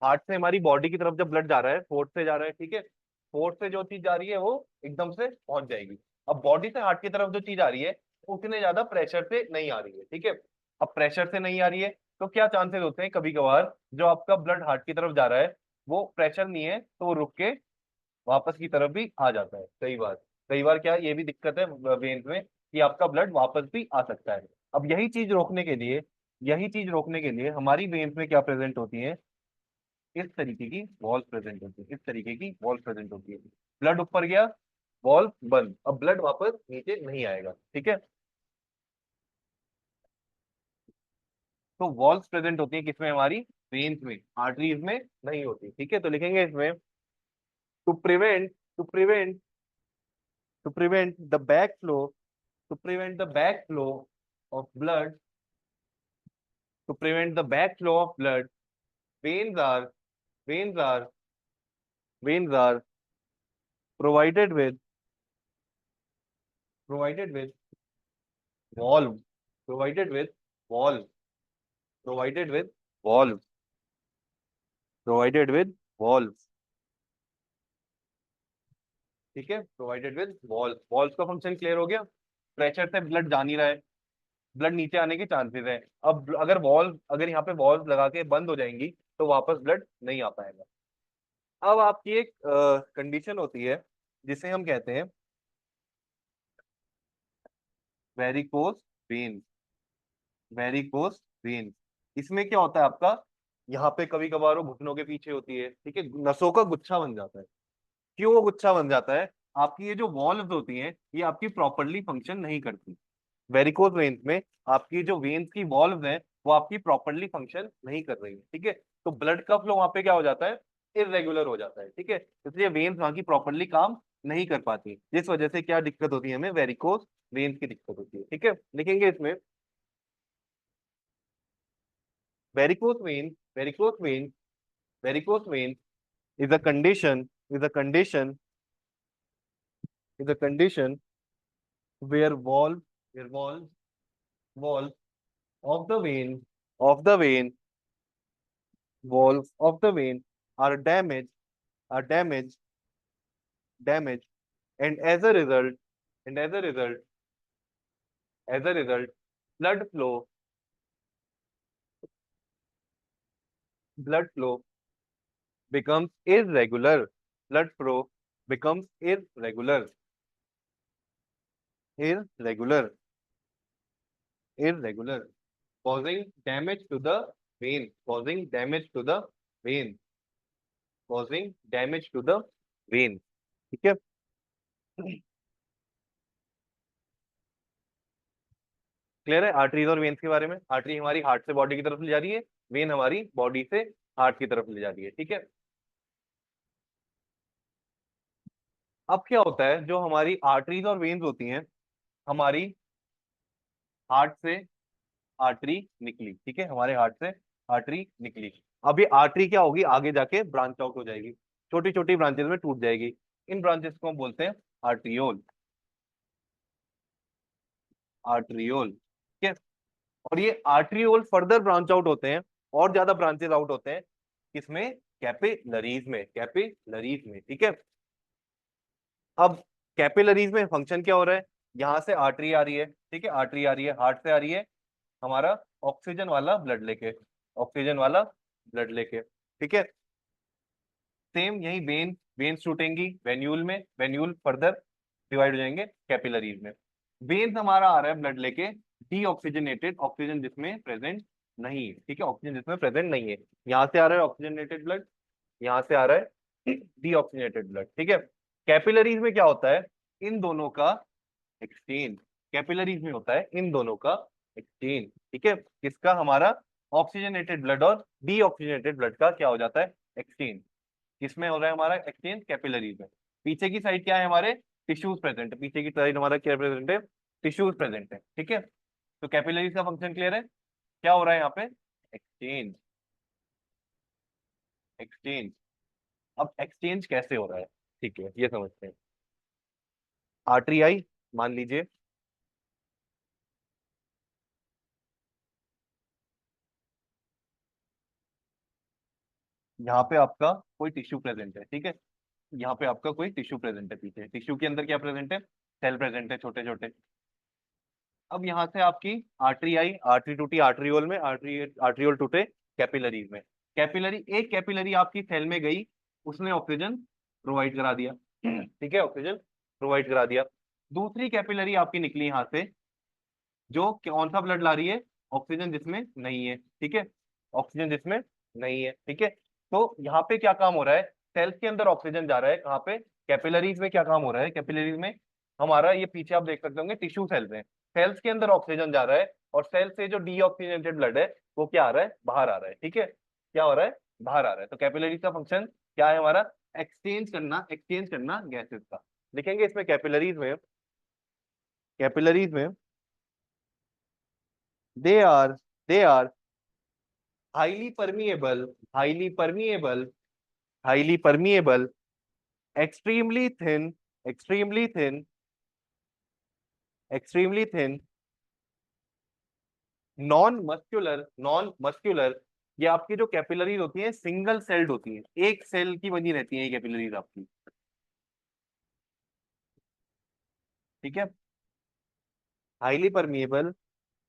heart से हमारी बॉडी की तरफ जब ब्लड जा रहा है, फोर्थ से जा रहा है, ठीक है, फोर्स से जो चीज जा रही है वो एकदम से पहुंच जाएगी। अब बॉडी से हार्ट की तरफ जो चीज आ रही है उतने ज्यादा प्रेशर से नहीं आ रही है, ठीक है। अब प्रेशर से नहीं आ रही है तो क्या चांसेस होते हैं, कभी कभार जो आपका ब्लड हार्ट की तरफ जा रहा है वो प्रेशर नहीं है तो वो रुक के वापस की तरफ भी आ जाता है, कई बार। कई बार क्या ये भी दिक्कत है वेन्स में कि आपका ब्लड वापस भी आ सकता है। अब यही चीज रोकने के लिए हमारी वेन्स में क्या प्रेजेंट होती है, इस तरीके की वॉल्व प्रेजेंट होती है, इस तरीके की वॉल्व प्रेजेंट होती है। ब्लड ऊपर गया, वॉल्व बंद, अब ब्लड वापस नीचे नहीं आएगा, ठीक है। तो वॉल्व प्रेजेंट होती है किसमें, हमारी वेन्स में, आर्टरीज में नहीं होती, ठीक है। तो लिखेंगे इसमें, to prevent to prevent to prevent the back flow to prevent the backflow of blood, to prevent the backflow of blood, veins are veins are veins are provided with provided with valve, provided with valve, provided with valve, provided with valve, ठीक है। Provided with valve, valve का function clear हो गया। Pressure से blood जा नहीं रहा है, ब्लड नीचे आने के चांसेस है। अब अगर यहाँ पे वॉल्व लगा के बंद हो जाएंगी तो वापस ब्लड नहीं आ पाएगा। अब आपकी एक कंडीशन होती है जिसे हम कहते हैं वेरिकोस वेन, वेरिकोस वेन। इसमें क्या होता है आपका, यहाँ पे कभी कभार वो घुटनों के पीछे होती है, ठीक है, नसों का गुच्छा बन जाता है। क्यों वो गुच्छा बन जाता है, आपकी ये जो वॉल्व्स होती हैं ये आपकी प्रॉपरली फंक्शन नहीं करती। वेरिकोस वेन्स में आपकी जो वेन्स की वॉल्व्स हैं वो आपकी प्रॉपरली फंक्शन नहीं कर रही है, ठीक है। तो ब्लड का फ्लो वहां पे क्या हो जाता है, इरेगुलर हो जाता है, ठीक है। इसलिए वेन्स वहां की प्रॉपरली काम नहीं कर पाती, जिस वजह से क्या दिक्कत होती है, हमें वेरिकोस वेन्स की दिक्कत होती है, ठीक है। लिखेंगे इसमें, varicose when varicose when varicose when is a condition is a condition is a condition where valve of the vein of the vein valves of the vein are damaged, and as a result blood flow blood flow becomes irregular, blood flow becomes irregular irregular causing damage to the vein, causing damage to the vein, causing damage to the vein, ठीक है। Clear है arteries और veins के बारे में। Artery हमारी heart से body की तरफ ले जा रही है, वेन हमारी बॉडी से हार्ट की तरफ ले जा रही है, ठीक है। अब क्या होता है, जो हमारी आर्टरीज और वेन्स होती हैं, हमारी हार्ट से आर्टरी निकली, ठीक है, हमारे हार्ट से आर्टरी निकली। अब ये आर्टरी क्या होगी, आगे जाके ब्रांच आउट हो जाएगी, छोटी छोटी ब्रांचेस में टूट जाएगी। इन ब्रांचेस को हम बोलते हैं आर्ट्रियोल, आर्ट्रियोल, ठीक है। और ये आर्ट्रियोल फर्दर ब्रांच आउट होते हैं, और ज्यादा ब्रांचेस आउट होते हैं किसमें, कैपिलरीज में, कैपिलरीज में, ठीक है। अब कैपिलरीज में फंक्शन क्या हो रहा है, यहां से आर्टरी आ रही है, ठीक है, आर्टरी आ रही है, हार्ट से आ रही है, हमारा ऑक्सीजन वाला ब्लड लेके, ऑक्सीजन वाला ब्लड लेके, ठीक है। सेम यही वेन्स छूटेंगी वेन्यूल में, वेन्यूल फर्दर डिवाइड हो जाएंगे कैपिलरीज में। वेन्स हमारा आ रहा है ब्लड लेके डीऑक्सीजनेटेड, ऑक्सीजन जिसमें प्रेजेंट नहीं है, ठीक है, ऑक्सीजन जिसमें प्रेजेंट नहीं है। यहाँ से आ रहा है ऑक्सीजनेटेड ब्लड, यहाँ से आ रहा है डीऑक्सीजनेटेड ब्लड, ठीक है। कैपिलरीज में क्या होता है, इन दोनों का एक्सचेंज, कैपिलरीज में होता है इन दोनों का एक्सचेंज, ठीक है। किसका, हमारा ऑक्सीजनेटेड ब्लड और डीऑक्सीजनेटेड ब्लड का क्या हो जाता है, एक्सचेंज। किसमें हो रहा है हमारा एक्सचेंज, कैपिलरीज में। पीछे की साइड क्या है, हमारे टिश्यूज प्रेजेंट है, पीछे की साइड हमारा क्या प्रेजेंट है, टिश्यूज प्रेजेंट है, ठीक है। तो कैपिलरीज का फंक्शन क्लियर है, क्या हो रहा है यहाँ पे, एक्सचेंज, एक्सचेंज। अब एक्सचेंज कैसे हो रहा है, ठीक है, ये समझते हैं। आर्टरी आई, मान लीजिए, यहाँ पे आपका कोई टिश्यू प्रेजेंट है, ठीक है। यहाँ पे आपका कोई टिश्यू प्रेजेंट है, पीछे टिश्यू के अंदर क्या प्रेजेंट है, सेल प्रेजेंट है छोटे छोटे। अब यहाँ से आपकी आर्टरी आई, आर्टरी टूटी आर्टरियोल में, आर्टरियोल टूटे कैपिलरीज में। कैपिलरी, एक कैपिलरी आपकी सेल में गई, उसने ऑक्सीजन प्रोवाइड करा दिया, ठीक है, ऑक्सीजन प्रोवाइड करा दिया। दूसरी कैपिलरी आपकी निकली यहाँ से, जो कौन सा ब्लड ला रही है, ऑक्सीजन जिसमें नहीं है, ठीक है, ऑक्सीजन जिसमें नहीं है, ठीक है। तो यहाँ पे क्या काम हो रहा है, सेल्स के अंदर ऑक्सीजन जा रहा है, कहाँ पे, कैपिलरीज में क्या काम हो रहा है, कैपिलरीज में हमारा ये पीछे आप देख सकते होंगे टिश्यू सेल्स हैं, सेल्स के अंदर ऑक्सीजन जा रहा है, और सेल से जो डीऑक्सीजनेटेड ब्लड है वो क्या आ रहा है, बाहर आ रहा है, ठीक है, क्या हो रहा है, बाहर आ रहा है। तो कैपिलरीज का फंक्शन क्या है हमारा, एक्सचेंज करना गैसेस का। लिखेंगे इसमें कैपिलरीज में, कैपिलरीज में they are they are highly permeable, highly permeable, highly permeable, extremely thin, extremely thin, extremely thin, non muscular. ये आपकी जो कैपिलरीज होती हैं सिंगल सेल्ड होती हैं, एक सेल की बनी रहती है ये कैपिलरीज आपकी, ठीक है। हाईली परमिएबल,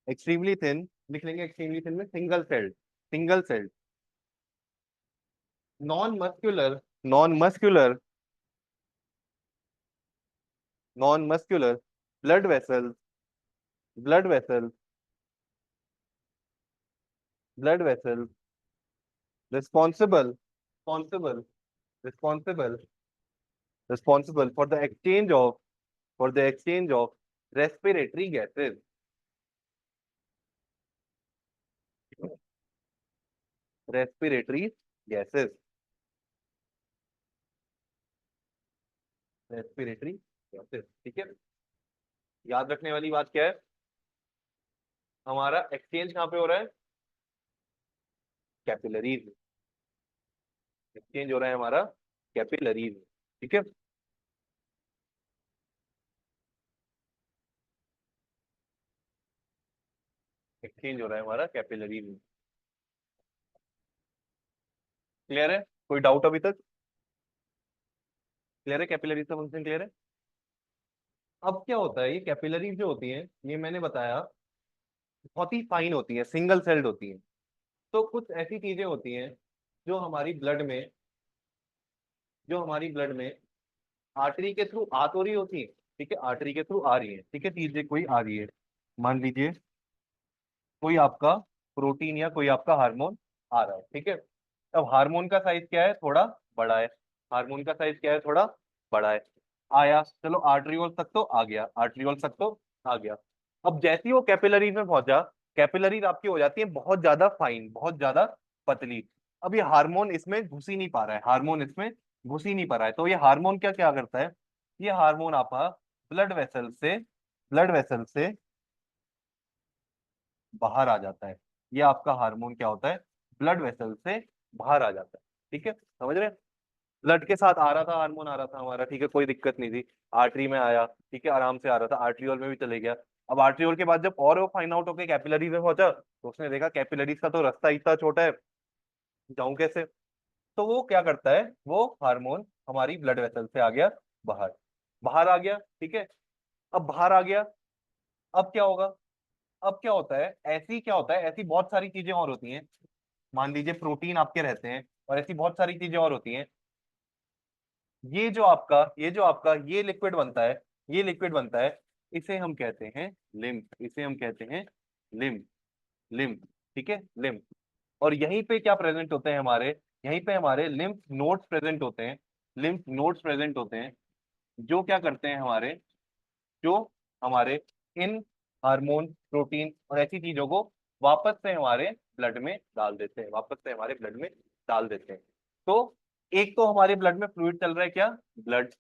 एक्सट्रीमली थिन, लिख लेंगे एक्सट्रीमली थिन में single celled, single celled, non muscular, non muscular, non muscular, blood vessels, blood vessels, blood vessels, responsible, responsible, responsible, responsible for the exchange of respiratory gases, respiratory gases, respiratory gases, ठीक है। याद रखने वाली बात क्या है, हमारा एक्सचेंज कहाँ पे हो रहा है, कैपिलरीज, एक्सचेंज हो रहा है हमारा कैपिलरीज, ठीक है। एक्सचेंज हो रहा है हमारा कैपिलरीज में, क्लियर है, कोई डाउट अभी तक, क्लियर है, कैपिलरीज का फंक्शन क्लियर है। अब क्या होता है, ये कैपिलरीज जो होती हैं, ये मैंने बताया बहुत ही फाइन होती है, सिंगल सेल्ड होती है। तो कुछ ऐसी चीजें होती हैं जो हमारी ब्लड में, जो हमारी ब्लड में आर्टरी के थ्रू आ तो रही होती है, ठीक है, आर्टरी के थ्रू आ रही है, ठीक है, चीजें कोई आ रही है, मान लीजिए कोई आपका प्रोटीन या कोई आपका हार्मोन आ रहा है, ठीक है। अब हार्मोन का साइज क्या है, थोड़ा बड़ा है, हार्मोन का साइज क्या है, थोड़ा बड़ा है, आया, चलो आर्टरियोल तक तो आ गया, आर्टरियोल तक तो आ गया। अब जैसे ही वो कैपिलरीज में पहुंचा, कैपिलरीज आपकी हो जाती है बहुत ज्यादा फाइन, बहुत ज्यादा पतली। अब ये हार्मोन इसमें घुस ही नहीं पा रहा है, हार्मोन इसमें घुस ही नहीं पा रहा है, तो ये हार्मोन क्या क्या करता है, ये हार्मोन आपका ब्लड वेसल से, ब्लड वेसल से बाहर आ जाता है। ये आपका हार्मोन क्या होता है, ब्लड वेसल से बाहर आ जाता है, ठीक है, समझ रहे हैं। ब्लड के साथ आ रहा था, हार्मोन आ रहा था हमारा, ठीक है, कोई दिक्कत नहीं थी, आर्टरी में आया, ठीक है, आराम से आ रहा था, आर्टरियोल में भी चले गया। अब आर्टरियोल के बाद जब और वो फाइन आउट होकर कैपिलरीज में पहुंचा, तो उसने देखा कैपिलरीज का तो रास्ता इतना छोटा है, जाऊं कैसे। तो वो क्या करता है, वो हार्मोन हमारी ब्लड वेसल से आ गया बाहर, बाहर आ गया, ठीक है। अब बाहर आ गया, अब क्या होगा, अब क्या होता है, ऐसी क्या होता है, ऐसी बहुत सारी चीजें और होती हैं, मान लीजिए प्रोटीन आपके रहते हैं, और ऐसी बहुत सारी चीजें और होती हैं। ये जो आपका ये लिक्विड बनता है, ये लिक्विड बनता है, इसे हम कहते हैं लिम्फ, इसे हम कहते हैं लिम्फ, लिम्फ, ठीक है, लिम्फ। और यहीं पे क्या प्रेजेंट होते हैं हमारे, यहीं पे हमारे लिम्फ नोड्स प्रेजेंट होते हैं, लिम्फ नोड्स प्रेजेंट होते हैं, जो क्या करते हैं हमारे, जो हमारे इन हार्मोन, प्रोटीन और ऐसी चीजों को वापस से हमारे ब्लड में डाल देते हैं, वापस से हमारे ब्लड में डाल देते हैं। तो एक तो हमारे ब्लड में फ्लूइड चल रहा है, क्या, ब्लड,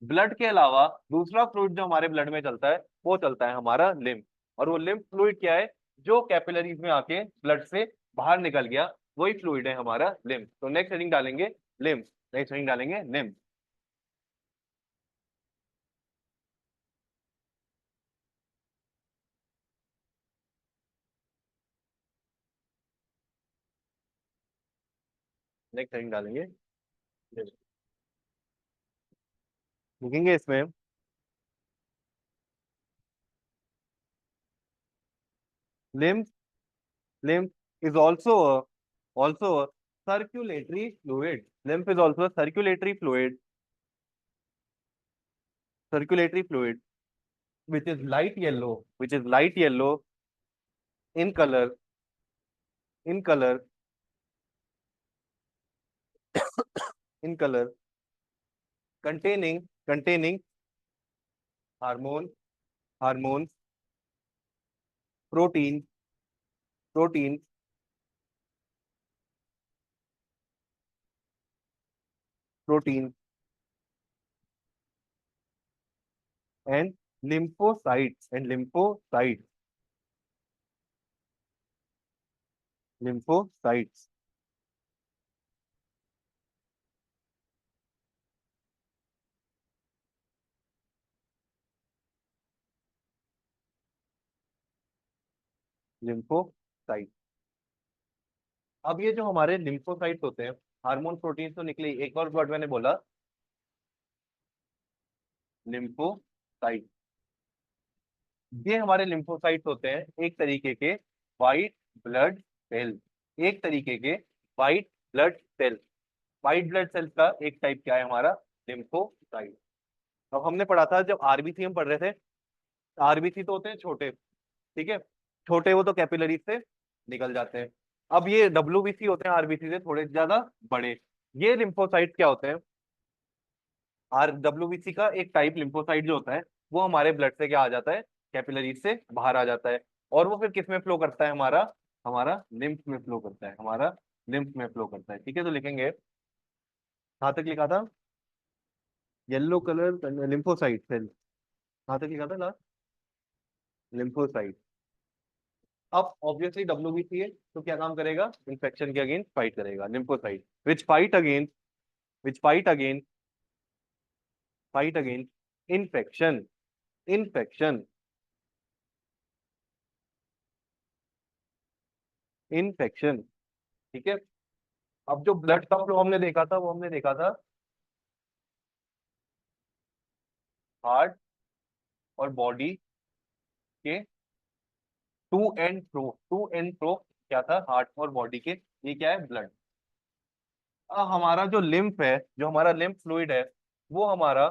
ब्लड के अलावा दूसरा फ्लूइड जो हमारे ब्लड में चलता है वो चलता है हमारा लिम्फ। और वो लिम्फ फ्लूइड क्या है, जो कैपिलरीज में आके ब्लड से बाहर निकल गया, वही फ्लूइड है हमारा लिम्फ। तो नेक्स्ट हेडिंग डालेंगे लिम्फ, नेक्स्ट हेडिंग डालेंगे लिम्फ। नेक्स्ट हेडिंग डालेंगे lymph। लिखेंगे इसमें lymph lymph is also a circulatory fluid. Lymph is also a circulatory fluid which is light yellow in color in color in color, containing hormones, protein protein protein and lymphocytes. lymphocytes अब ये जो हमारे lymphocytes होते हैं, hormone protein तो निकले, एक और वर्ड मैंने बोला, लिम्फोसाइट। ये हमारे लिम्फोसाइट्स होते हैं एक तरीके के वाइट ब्लड सेल, एक तरीके के white blood cell. White blood cells का एक टाइप क्या है हमारा, लिम्फोसाइट। अब हमने पढ़ा था जब आरबीसी हम पढ़ रहे थे, आरबीसी तो होते हैं छोटे, ठीक है, छोटे, वो तो कैपिलरी से निकल जाते हैं। अब ये डब्ल्यूबीसी होते हैं आरबीसी से थोड़े ज्यादा बड़े। ये लिम्फोसाइट क्या होते हैं, आर डब्ल्यूबीसी का एक टाइप लिम्फोसाइट जो होता है वो हमारे ब्लड से क्या आ जाता है, कैपिलरी से बाहर आ जाता है, और वो फिर किस में फ्लो करता है, हमारा हमारा लिम्फ में फ्लो करता है, हमारा लिम्फ में फ्लो करता है। ठीक है, तो लिखेंगे, कहाँ तक लिखा था, येलो कलर लिम्फोसाइट सेल, कहाँ तक लिखा था लास्ट, लिम्फोसाइट। अब ऑब्वियसली डब्ल्यूबीसी है तो क्या काम करेगा, इन्फेक्शन के अगेंस्ट फाइट करेगा, lymphocyte which fight against infection infection infection. ठीक है, अब जो ब्लड का फ्लो हमने देखा था, वो हमने देखा था हार्ट और बॉडी के टू एंड फ्रो क्या था, हार्ट और बॉडी के, ये क्या है, ब्लड। हमारा जो लिम्फ है, जो हमारा लिम्फ फ्लूइड है, वो हमारा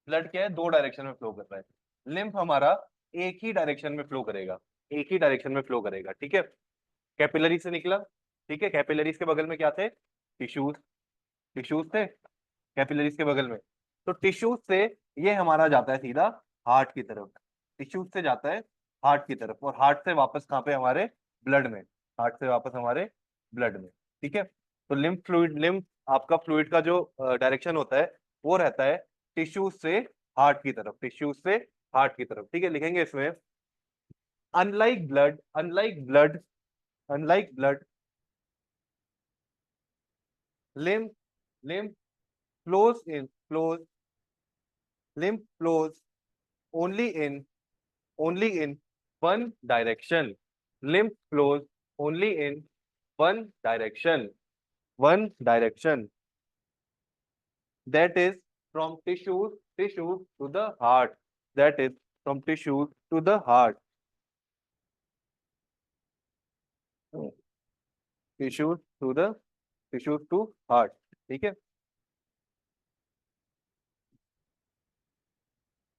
ब्लड क्या है, दो डायरेक्शन में फ्लो कर रहा है। लिम्फ हमारा एक ही डायरेक्शन में फ्लो करेगा, एक ही डायरेक्शन में फ्लो करेगा। ठीक है, कैपिलरी से निकला, ठीक है, कैपिलरीज के बगल में क्या थे, टिश्यूज, टिश्यूज थे कैपिलरीज के बगल में। तो टिश्यूज से ये हमारा जाता है सीधा हार्ट की तरफ, टिश्यूज से जाता है हार्ट की तरफ, और हार्ट से वापस कहाँ पे, हमारे ब्लड में, हार्ट से वापस हमारे ब्लड में। ठीक है, तो लिम्फ आपका फ्लूइड का जो डायरेक्शन होता है वो रहता है टिश्यूज से हार्ट की तरफ, टिश्यूज से हार्ट की तरफ। ठीक है, लिखेंगे इसमें, unlike blood lymph lymph flows in flows lymph flows only in only in one direction. Lymph flows only in one direction, that is from tissues to the heart, that is from tissues to the heart, tissues to the tissues to heart। ठीक है,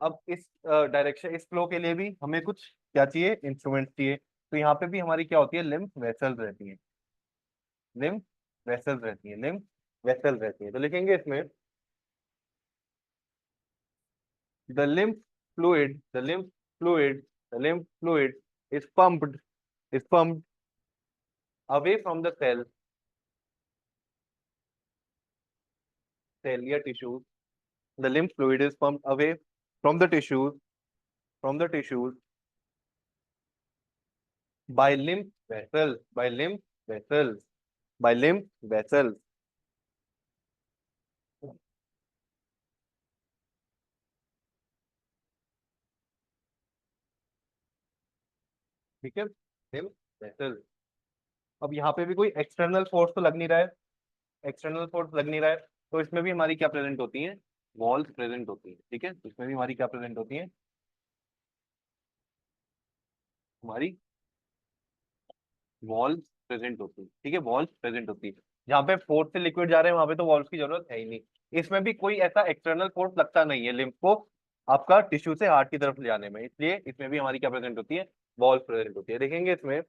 अब इस direction, इस flow के लिए भी हमें कुछ क्या चाहिए, इंस्ट्रूमेंट चाहिए। तो यहाँ पे भी हमारी क्या होती है, लिम्फ वेसल्स रहती है, लिम्फ लिम्फ वेसल रहती है। तो लिखेंगे इसमें, the lymph the lymph fluid is pumped away from the cell या tissues, the lymph fluid is pumped away from the tissues by vessels by lymph vessels। ठीक है, lymph vessels। अब यहाँ पे भी कोई एक्सटर्नल फोर्स तो लग नहीं रहा है, एक्सटर्नल फोर्स लग नहीं रहा है, तो इसमें भी हमारी क्या प्रेजेंट होती है, वॉल्स प्रेजेंट होती है, ठीक है, इसमें भी हमारी क्या प्रेजेंट होती है, हमारी वॉल्स प्रेजेंट होती है, ठीक है, वॉल्स प्रेजेंट होती है। जहाँ पे फोर्स से लिक्विड जा रहे हैं वहां पे तो वॉल्स की जरूरत है ही नहीं। इसमें भी कोई ऐसा एक्सटर्नल फोर्स लगता नहीं है लिम्फ को आपका टिश्यू से हार्ट की तरफ ले जाने में, इसलिए इसमें भी हमारी क्या प्रेजेंट होती है, वॉल्स प्रेजेंट होती है। देखेंगे इसमें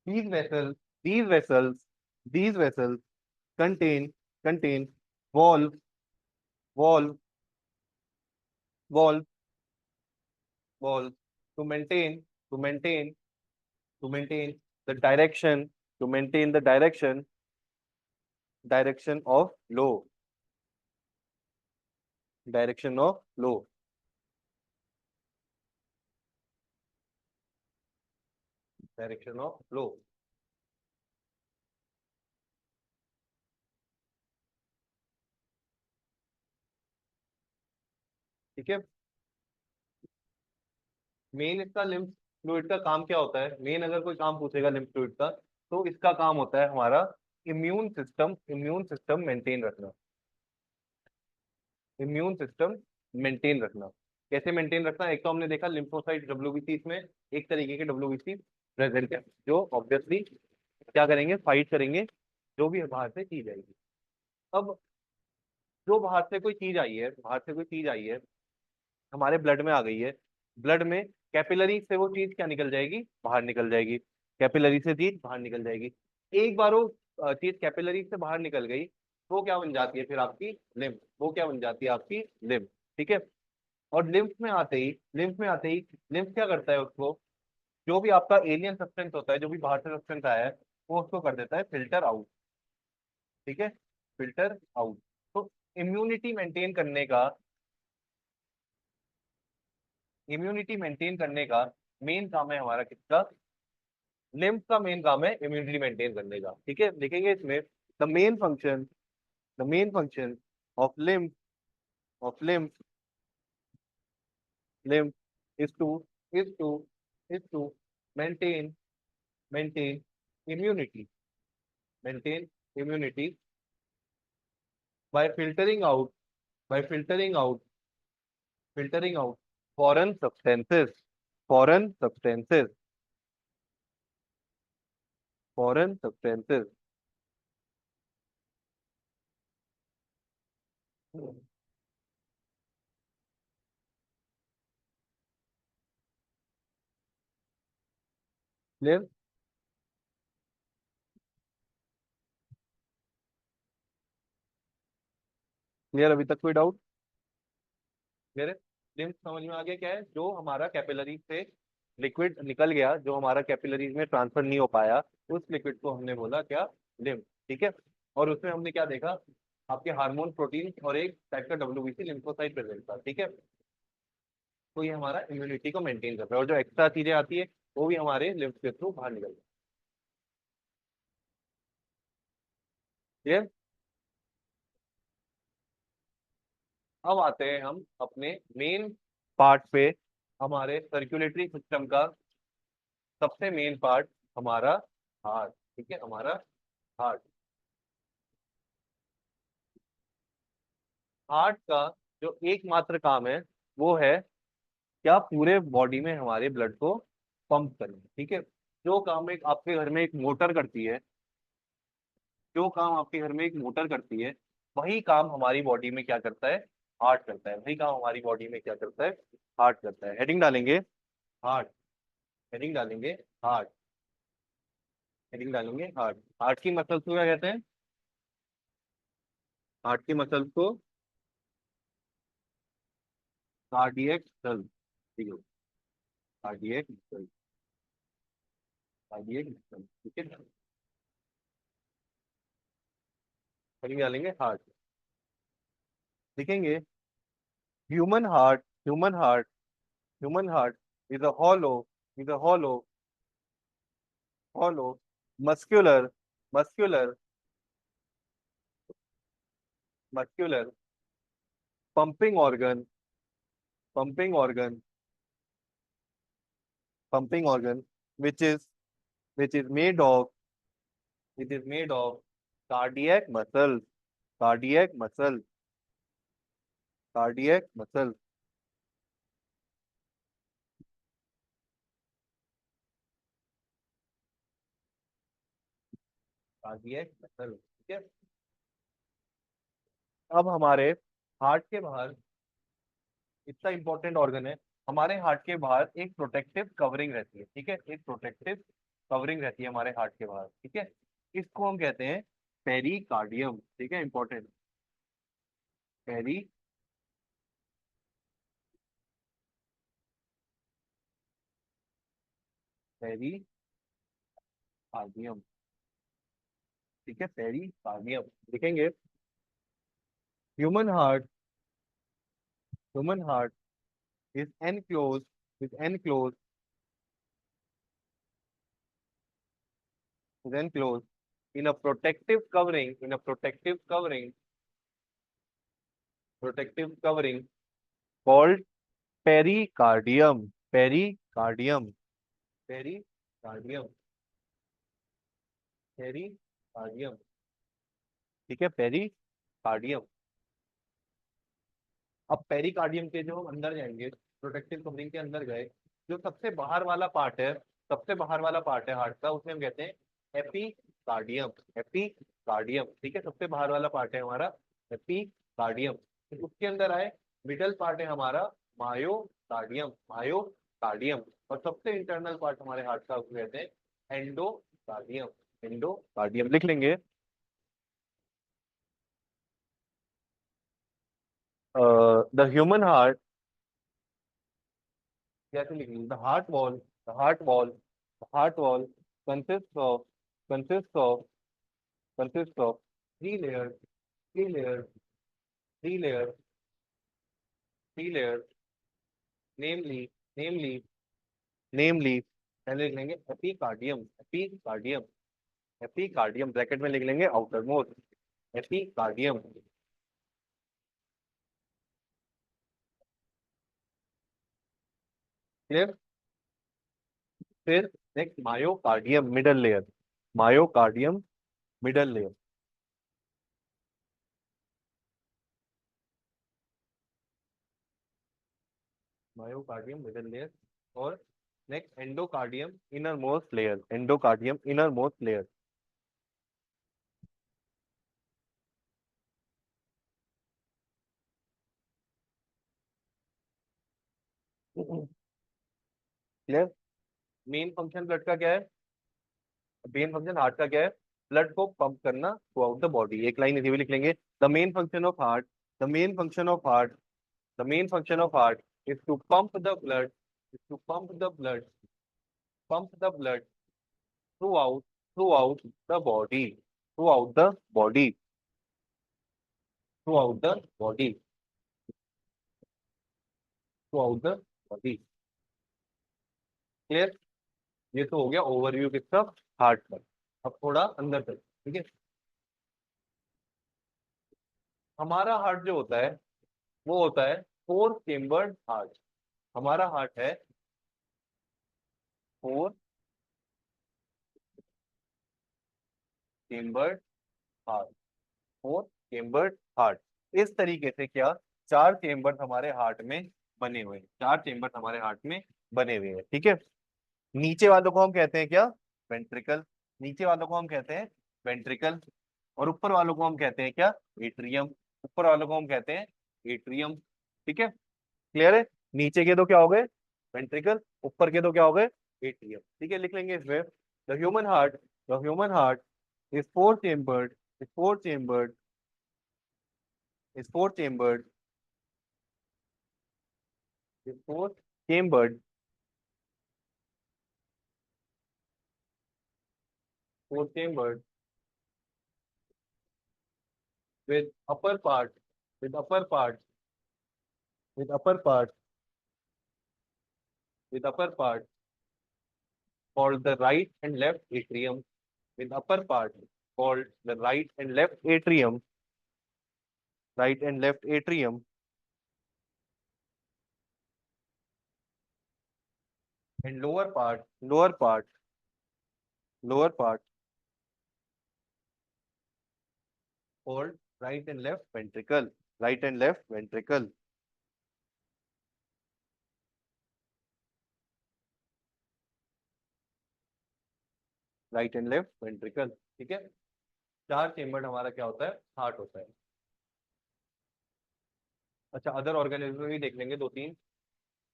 these vessels these vessels these vessels contain valve valve valve valve to maintain the direction of flow, direction of flow, direction of flow। ठीक है, मेन इसका लिम्फ फ्लूइड का काम क्या होता है, मेन अगर कोई काम पूछेगा लिम्फ फ्लूइड का तो इसका काम होता है हमारा इम्यून सिस्टम मेंटेन रखना, इम्यून सिस्टम मेंटेन रखना। कैसे मेंटेन रखना, एक तो हमने देखा लिम्फोसाइट डब्ल्यूबीसी, इसमें एक तरीके के डब्ल्यूबीसी प्रेजेंट है जो ऑब्वियसली क्या करेंगे, फाइट करेंगे जो भी बाहर से चीज आएगी। अब जो बाहर से कोई चीज आई है, बाहर से कोई चीज आई है हमारे ब्लड में आ गई है, ब्लड में कैपिलरी से वो चीज क्या निकल जाएगी, बाहर निकल जाएगी, कैपिलरी से चीज बाहर निकल जाएगी। एक बार वो चीज कैपिलरी से बाहर निकल गई वो क्या बन जाती है फिर आपकी लिम्फ, वो क्या बन जाती है आपकी लिम्फ, ठीक है। और लिम्फ में आते ही लिम्फ क्या करता है उसको, जो भी आपका एलियन सब्सटेंस होता है, जो भी बाहर से सब्सटेंस आया है वो उसको कर देता है फिल्टर आउट, ठीक है, फिल्टर आउट। तो इम्यूनिटी मेंटेन करने का इम्यूनिटी मेंटेन करने का मेन काम है हमारा किसका, लिम्फ का मेन काम है इम्यूनिटी मेंटेन करने का, ठीक है। देखेंगे इसमें the main function of lymph is to is to is to maintain maintain immunity maintain immunity by filtering out foreign substances foreign substances foreign substances। Clear, clear, अभी तक कोई डाउट, क्लियर है। लिम्फ समझ में आ गया क्या है, जो हमारा कैपिलरी से लिक्विड निकल गया, जो हमारा कैपिलरीज में ट्रांसफर नहीं हो पाया, उस लिक्विड को हमने बोला क्या, लिम्फ, ठीक है। और उसमें हमने क्या देखा, आपके हार्मोन प्रोटीन और एक टाइप का डब्ल्यूबीसी लिम्फोसाइट प्रेजेंट था, ठीक है। तो ये हमारा इम्यूनिटी को मेंटेन करता है और जो एक्स्ट्रा चीजें आती है वो भी हमारे लिम्फ के थ्रू बाहर निकल जाती है। अब आते हैं हम अपने मेन पार्ट पे, हमारे सर्कुलेटरी सिस्टम का सबसे मेन पार्ट, हमारा हार्ट, ठीक है, हमारा हार्ट। हार्ट का जो एकमात्र काम है वो है क्या, पूरे बॉडी में हमारे ब्लड को पंप करना, ठीक है। जो काम एक आपके घर में एक मोटर करती है, जो काम आपके घर में एक मोटर करती है, वही काम हमारी बॉडी में क्या करता है, हार्ट करता है, वही काम हमारी बॉडी में क्या करता है, हार्ट करता है। हेडिंग डालेंगे हार्ट, हेडिंग डालेंगे हार्ट, हेडिंग डालेंगे हार्ट। हार्ट की मसल्स को क्या कहते हैं, हार्ट की मसल्स को कार्डियक मसल, ठीक है, कार्डियक मसल, कार्डियक मसल, ठीक है। हेडिंग डालेंगे हार्ट, लिखेंगे human heart, human heart, human heart is a hollow, is a hollow muscular, muscular muscular pumping organ, pumping organ, pumping organ which is which is made of It is made of cardiac muscle, cardiac muscle, cardiac muscle, cardiac muscle. ठीक है। अब हमारे heart के बाहर, इतना important organ है, हमारे heart के बाहर एक प्रोटेक्टिव कवरिंग रहती है। ठीक है, एक प्रोटेक्टिव कवरिंग रहती है हमारे हार्ट के बाहर। ठीक है, इसको हम कहते हैं पेरिकार्डियम। ठीक है, इंपॉर्टेंट, पेरी, पेरिकार्डियम। ठीक है, पेरिकार्डियम लिखेंगे। Human heart, human heart is enclosed, is enclosed, is enclosed in a protective covering, in a protective covering, protective covering called pericardium, pericardium, pericardium, pericardium। ठीक है, पेरिकार्डियम। अब pericardium के जो हम अंदर जाएंगे, प्रोटेक्टिव कवरिंग के अंदर गए, जो सबसे बाहर वाला पार्ट है, सबसे बाहर वाला पार्ट है हार्ट का, उसे हम कहते हैं एपिकार्डियम, एपिकार्डियम। ठीक है, सबसे बाहर वाला पार्ट है हमारा एपिकार्डियम। फिर उसके अंदर आए, मिडल पार्ट है हमारा मायोकार्डियम, मायोकार्डियम। और सबसे इंटरनल पार्ट हमारे हार्ट का उसे कहते हैं एंडोकार्डियम, एंडोकार्डियम लिख लेंगे। द ह्यूमन हार्ट, कैसे लिखेंगे, the heart wall, the heart wall, the heart wall consists of, consists of, consists of three layers, three layers, three layers, three layers, namely, namely, namely, पहले लिख लेंगे epicardium, epicardium, epicardium bracket में लिख लेंगे outermost, epicardium. Clear. फिर next myocardium middle layer, myocardium middle layer, myocardium middle layer. और next endocardium innermost layer, endocardium innermost layer. Clear. Main function blood का क्या है, main function heart का क्या है, ब्लड को pump करना थ्रू आउट द बॉडी। एक लाइन इसी भी लिख लेंगे, the main function of heart, the main function of heart, the main function of heart is to pump the blood, is to pump the blood, pump the blood throughout the body, throughout the body, throughout the body, throughout the body. Clear. ये तो हो गया overview किसका, heart का। अब थोड़ा अंदर तक। ठीक है, हमारा हार्ट जो होता है वो होता है फोर चेम्बर्ड हार्ट। हमारा हार्ट है four chambered heart, four chambered heart. इस तरीके से क्या, चार चेम्बर हमारे हार्ट में बने हुए हैं, चार चेम्बर हमारे हार्ट में बने हुए हैं। ठीक है, नीचे वालों को हम कहते हैं क्या, वेंट्रिकल, नीचे वालों को हम कहते हैं वेंट्रिकल। और ऊपर वालों को हम कहते हैं क्या, एट्रियम, ऊपर वालों को हम कहते हैं एट्रियम। ठीक है, क्लियर है। नीचे के दो क्या हो गए, वेंट्रिकल, ऊपर के दो क्या हो गए, एट्रियम। ठीक है, लिख लेंगे इसमें, the human heart, the human heart is four chambered, is four chambered, is four chambered, is four chambered, four chambered with upper part, with upper part, with upper part, with upper part called the right and left atrium, with upper part called the right and left atrium, right and left atrium, and lower part, lower part, lower part called right and left ventricle, right and left ventricle. Right and left ventricle, ठीक है। चार chambered हमारा क्या होता है, heart होता है। अच्छा, अदर ऑर्गेनिज्म भी देख लेंगे दो तीन।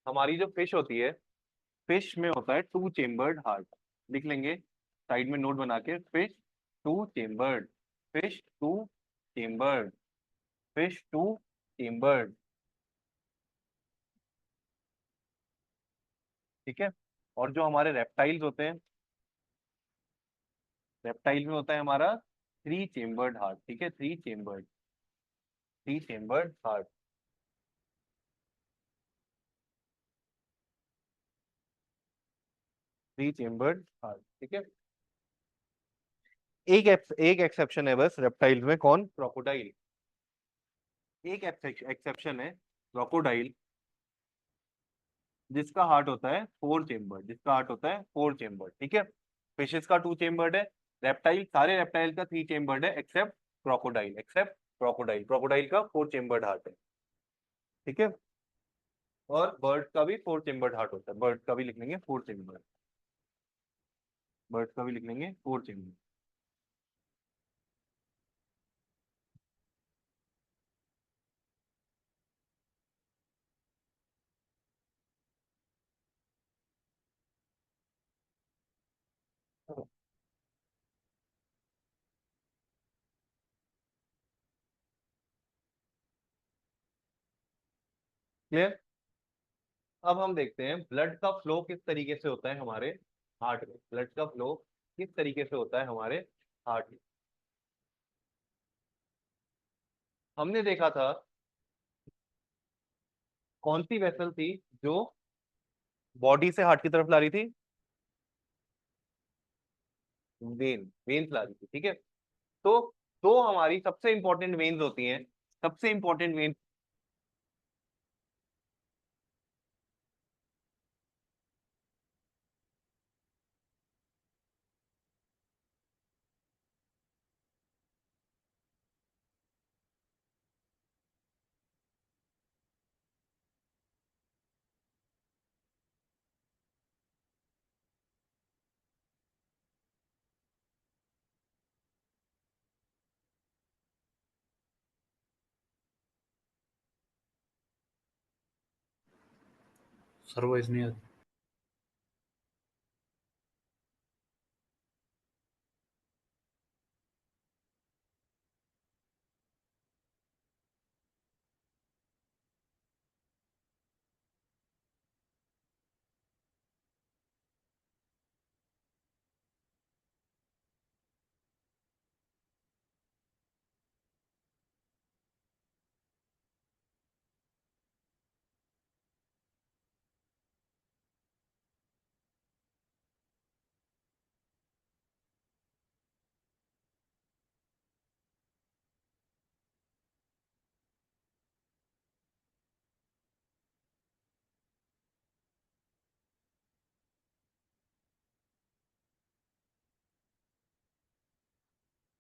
हमारी जो फिश होती है, फिश में होता है टू चेम्बर्ड हार्ट। लिख लेंगे साइड में नोट बना के, fish to chambered, fish to chambered, fish to chambered, ठीक है। और जो हमारे रेप्टाइल्स होते हैं, रेप्टाइल में होता है हमारा थ्री चेम्बर्ड हार्ट, ठीक है, three chambered heart, three chambered heart, ठीक है। एक एक्सेप्शन है बस रेप्टाइल्स में, कौन, क्रोकोडाइल। एक एक्सेप्शन है क्रोकोडाइल, जिसका हार्ट होता है फोर चेम्बर, जिसका हार्ट होता है फोर चेम्बर, ठीक है। फिशेस का टू चेम्बर्ड है, रेप्टाइल, सारे रेप्टाइल का थ्री चेम्बर्ड है except crocodile, except crocodile, crocodile का फोर चेम्बर्ड हार्ट है, ठीक है। और बर्ड का भी फोर चेम्बर्ड हार्ट होता है, बर्ड का भी लिख लेंगे फोर चेम्बर, बर्ड का भी लिख लेंगे फोर चेम्बर। क्लियर। अब हम देखते हैं ब्लड का फ्लो किस तरीके से होता है हमारे हार्ट में, ब्लड का फ्लो किस तरीके से होता है हमारे हार्ट में। हमने देखा था कौन सी वेसल थी जो बॉडी से हार्ट की तरफ ला रही थी, वेन्स ला रही थी, ठीक है। तो दो हमारी सबसे इंपॉर्टेंट वेन्स होती हैं, सबसे इंपॉर्टेंट वेन्स। सर वॉइस नहीं आती।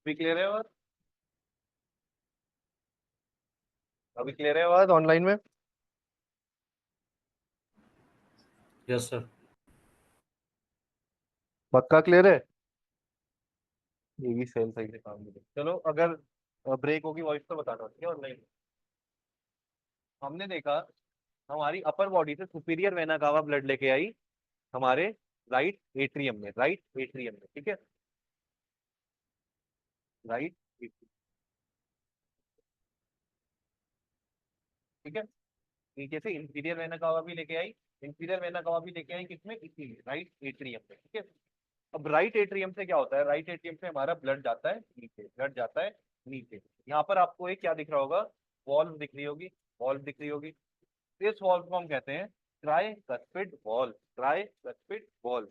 अभी क्लियर है आवाज, अभी क्लियर है आवाज ऑनलाइन में, यस सर। पक्का क्लियर है। ये भी सेल सही से काम नहीं कर, चलो अगर ब्रेक होगी वॉइस तो बताना, ठीक है ऑनलाइन। हमने देखा हमारी अपर बॉडी से सुपीरियर वेना कावा ब्लड लेके आई हमारे राइट एट्रियम में, राइट एट्रियम में, ठीक है, राइट, ठीक है। नीचे से इंफीरियर वेना कावा भी लेके आई, इंफीरियर वेना कावा भी लेके आई किसमें, इसी राइट एट्रियम में, ठीक है। अब राइट एट्रियम से क्या होता है, राइट एट्रियम से हमारा ब्लड जाता है नीचे, ब्लड जाता है नीचे। यहाँ पर आपको एक क्या दिख रहा होगा, वॉल्व दिख रही होगी, वॉल्व दिख रही होगी। इस वॉल्व को हम कहते हैं ट्राइकस्पिड वॉल्व, ट्राइकस्पिड वॉल्व।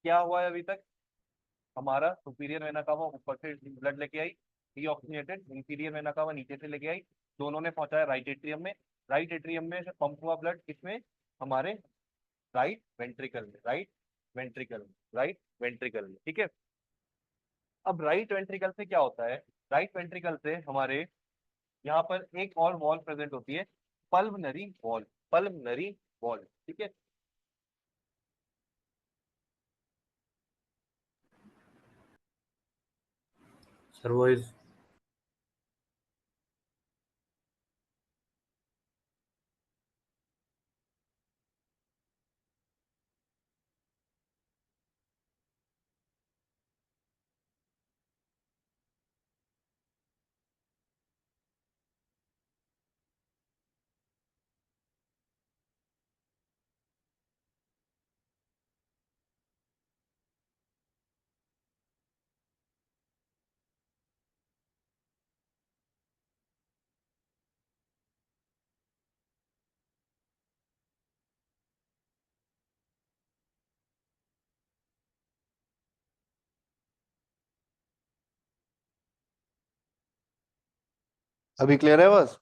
क्या हुआ है अभी तक, हमारा सुपीरियर वेना कावा ऊपर से ब्लड लेके आई, डीऑक्सीनेटेड, इंफीरियर वेना कावा नीचे से लेके आई, दोनों ने पहुंचाया राइट एट्रियम में, राइट एट्रियम में से पंप हुआ ब्लड किसमें, हमारे राइट वेंट्रिकल में, राइट वेंट्रिकल में, राइट वेंट्रिकल में, ठीक है। अब राइट वेंट्रिकल से क्या होता है, राइट वेंट्रिकल से हमारे यहाँ पर एक और वॉल प्रेजेंट होती है, पल्मनरी वॉल, पल्मनरी वॉल, ठीक है। सर्वो इज अभी क्लियर है बस?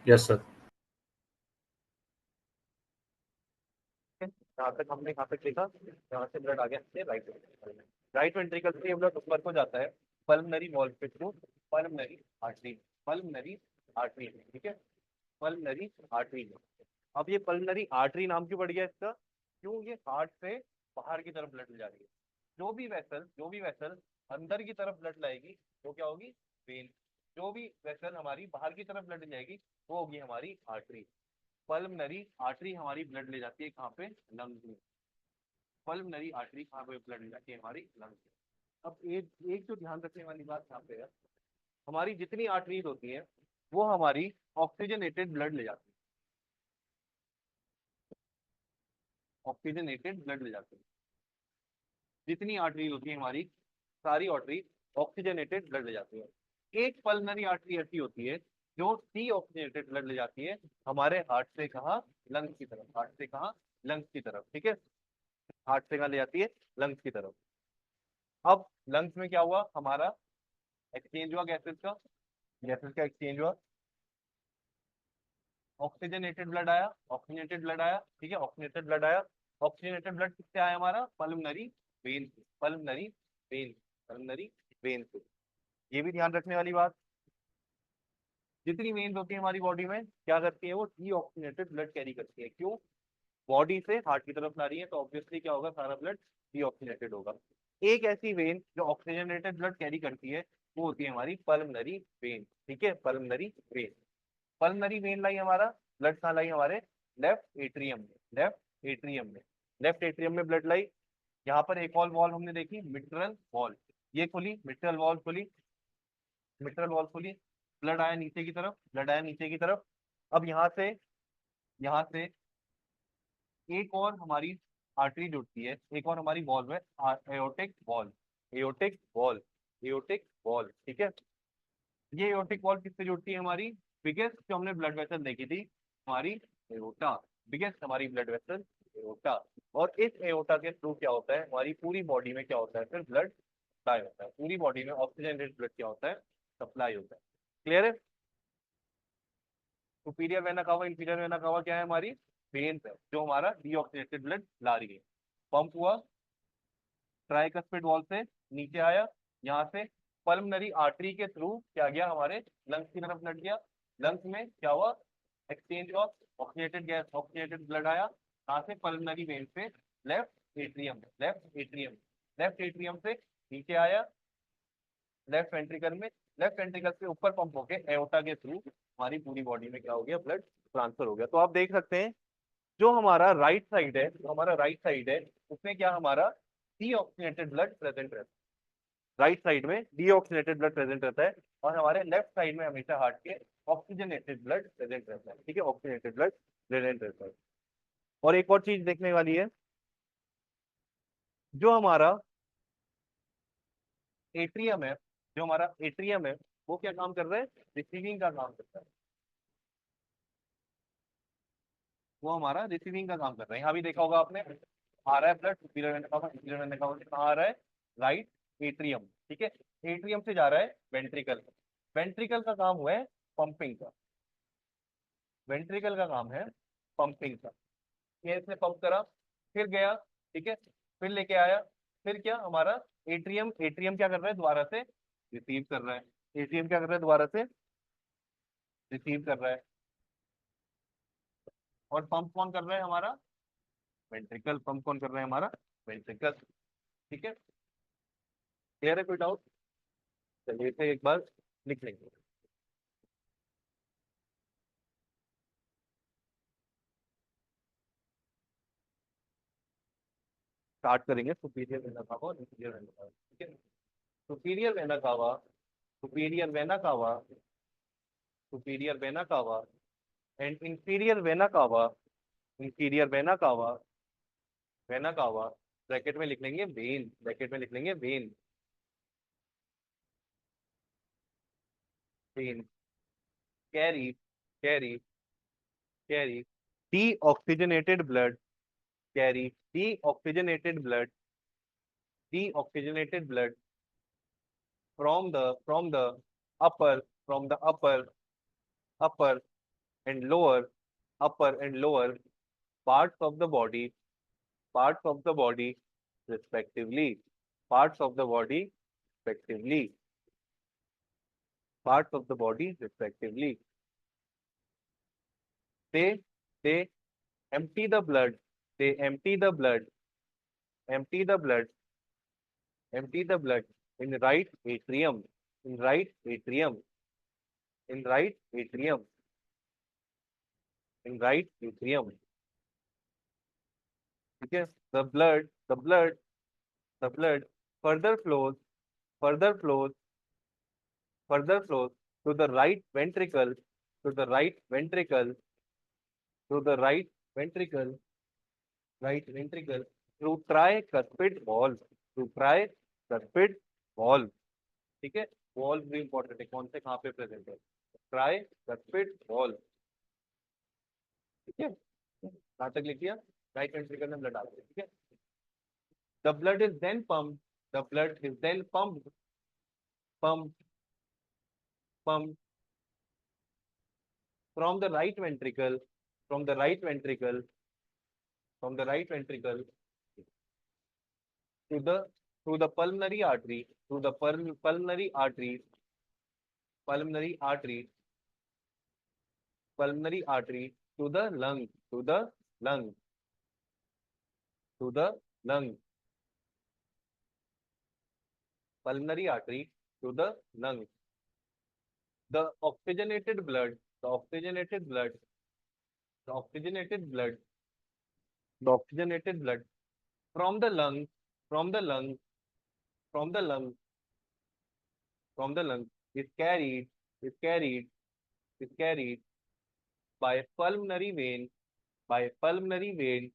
Yes sir. यहाँ तक हमने कहाँ तक देखा, यहाँ से ब्लड आ गया राइट वेंट्रिकल में, राइट वेंट्रिकल से ये ब्लड ऊपर को जाता है पल्मनरी वॉल के through, pulmonary artery, pulmonary artery, ठीक है, पल्मनरी आर्टरी में। अब ये पल्मनरी आर्टरी नाम क्यों पड़ गया इसका? क्यों, ये हार्ट से बाहर की तरफ ब्लड ले जा रही है। जो भी वेसल अंदर की तरफ ब्लड लाएगी वो क्या होगी? वेन। जो भी वेसल हमारी बाहर की तरफ ब्लड ले जाएगी वो होगी हमारी आर्टरी। पल्मनरी आर्टरी हमारी ब्लड ले जाती है कहाँ पे? लंग्स में। पल्मनरी आर्टरी कहाँ पे ब्लड ले जाती है? हमारी लंग्स में। अब एक एक जो ध्यान रखने वाली बात यहाँ पे है, हमारी जितनी आर्टरीज होती हैं वो हमारी ऑक्सीजनेटेड ब्लड ले जाती है, ऑक्सीजनेटेड ब्लड ले जाती है। जितनी आर्टरीज होती है हमारी, सारी आर्टरी ऑक्सीजनेटेड ब्लड ले जाती है। एक पल्मनरी आर्टरी ऐसी होती है जो डी ऑक्सीजनेटेड ब्लड ले जाती है हमारे हार्ट से कहाँ? लंग्स की तरफ। हार्ट से कहाँ? लंग्स की तरफ, ठीक है। हार्ट से कहाँ ले जाती है? लंग्स की तरफ। अब लंग्स में क्या हुआ हमारा? एक्सचेंज हुआ गैसेस का, गैसेस का एक्सचेंज हुआ, ऑक्सीजनेटेड ब्लड आया, ऑक्सीजनेटेड ब्लड आया, ठीक है, ऑक्सीजनेटेड ब्लड आया। ऑक्सीजनेटेड ब्लड किससे आया? हमारा पल्मनरी वेन से, पल्मनरी वेन, पल्मनरी वेन से। ये भी ध्यान रखने वाली बात, जितनी वेन्स होती है हमारी बॉडी में क्या करती है? वो डीऑक्सीजनेटेड ब्लड कैरी करती है। क्यों? बॉडी से हार्ट की तरफ ला रही है तो ऑब्वियसली क्या होगा? सारा ब्लड डीऑक्सीजनेटेड होगा। एक ऐसी वेन जो ऑक्सीजनेटेड ब्लड कैरी करती है वो होती है हमारी पल्मनरी वेन, ठीक है, पल्मनरी वेन। पल्मनरी वेन लाई हमारा, ब्लड कहाँ लाई? हमारे लेफ्ट एट्रियम में, लेफ्ट एट्रियम में, लेफ्ट एट्रियम में ब्लड लाई। यहाँ पर एक और वॉल हमने देखी, मिट्रल वॉल, ये खुली, मिट्रल वॉल खुली, मिट्रल वॉल खुली, ब्लड आया नीचे की तरफ, ब्लड आया नीचे की तरफ। अब यहाँ से एक और हमारी आर्टरी जुड़ती है, एक और हमारी वॉल्व है, aortic wall, aortic wall, aortic wall, ठीक है। ये एओर्टिक वॉल किससे जुड़ती है? हमारी बिगेस्ट जो हमने ब्लड वेसल देखी थी, हमारी एओर्टा, बिगेस्ट हमारी ब्लड वेसल एओर्टा। और इस एओर्टा के थ्रू क्या होता है? हमारी पूरी बॉडी में क्या होता है? फिर ब्लड सप्लाई होता है, पूरी बॉडी में ऑक्सीजनेटेड ब्लड क्या होता है? सप्लाई होता है। क्लियर है? Superior vena cava, inferior vena cava क्या है? हमारी वेन्स है जो हमारा डीऑक्सीजनेटेड ब्लड ला रही है। पंप हुआ ट्राइकस्पिड वॉल से, नीचे आया, यहाँ से पल्मनरी आर्टरी के थ्रू क्या गया? हमारे लंग्स की तरफ ब्लड गया। लंग्स में क्या हुआ? Exchange of oxygenated gas, oxygenated blood आया कहाँ से? पल्मनरी वेन से left atrium, left atrium, left atrium से नीचे आया लेफ्ट वेंट्रिकल में, लेफ्ट वेंट्रिकल से ऊपर पंप होके एओर्टा के थ्रू हमारी पूरी बॉडी में क्या हो गया? ब्लड ट्रांसफर हो गया। तो आप देख सकते हैं जो हमारा राइट साइड है, जो हमारा राइट साइड है उसमें क्या हमारा डीऑक्सीजनेटेड ब्लड प्रेजेंट रहता है। राइट साइड में डीऑक्सीजनेटेड ब्लड प्रेजेंट रहता है और हमारे लेफ्ट साइड में हमेशा हार्ट के ऑक्सीजनेटेड ब्लड प्रेजेंट रहता है, ठीक है, ऑक्सीजनेटेड ब्लड प्रेजेंट रहता है। और एक और चीज देखने वाली है, जो हमारा एट्रियम है, जो हमारा एट्रियम है वो क्या काम कर रहा है? रिसीविंग का काम करता है, वो हमारा रिसीविंग का काम कर रहा है। यहाँ भी देखा होगा आपने, आ रहा है blood superior vena cava, superior vena cava से कहाँ आ रहा है? राइट एट्रियम, ठीक है, एट्रियम से जा रहा है वेंट्रिकल। वेंट्रिकल का काम हुआ है पंपिंग का, वेंट्रिकल का काम है पंपिंग का। ये इसने पंप करा, फिर गया, ठीक है, फिर लेके आया, फिर क्या हमारा एट्रियम एट्रियम क्या कर रहा है, दोबारा से रिसीव कर रहा है। एट्रियम क्या कर रहा है, दोबारा से रिसीव कर रहा है। और पंप कौन कर रहा है हमारा, वेंट्रिकल। पंप कौन कर रहा है हमारा, वेंट्रिकल। ठीक है, क्लियर है, कोई डाउट? चलिए इसे एक बार लिख लेंगे। स्टार्ट करेंगे सुपीरियर वेना कावा और इंफीरियर वेना कावा। ठीक है, superior vena cava, superior vena cava, superior vena cava and inferior vena cava, inferior vena cava, vena cava, bracket में लिख लेंगे वेन, ब्रैकेट में लिख लेंगे when, when carry, carry, carry deoxygenated blood, carry deoxygenated blood from the upper, from the upper and lower, upper and lower parts of the body, parts of the body respectively, parts of the body respectively, parts of the body respectively. They empty the blood, they empty the blood, empty the blood, empty the blood in right atrium, in right atrium, in right atrium, in right atrium. Okay, the blood further flows, further flows, further flows to the right ventricle, to the right ventricle, to the right ventricle, right ventricle through tricuspid valve, through tricuspid valve. ठीक है, valve भी important है, कौन से कहाँ पे present है, tricuspid valve. ठीक है, कहाँ तक लिख दिया, राइट वेंट्रिकल में ब्लड आ गया। ठीक है, the blood is then pump, the blood is then pump, pump, pump from the right ventricle, from the right ventricle, from the right ventricle to the pulmonary artery, to the pulmonary artery, pulmonary artery, pulmonary artery to the lung, to the lung, to the lung, pulmonary artery to the lung. The oxygenated blood, the oxygenated blood, the oxygenated blood, the oxygenated blood from the lung, from the lung, from the lung, from the lung is carried, is carried, is carried by pulmonary vein, by pulmonary vein,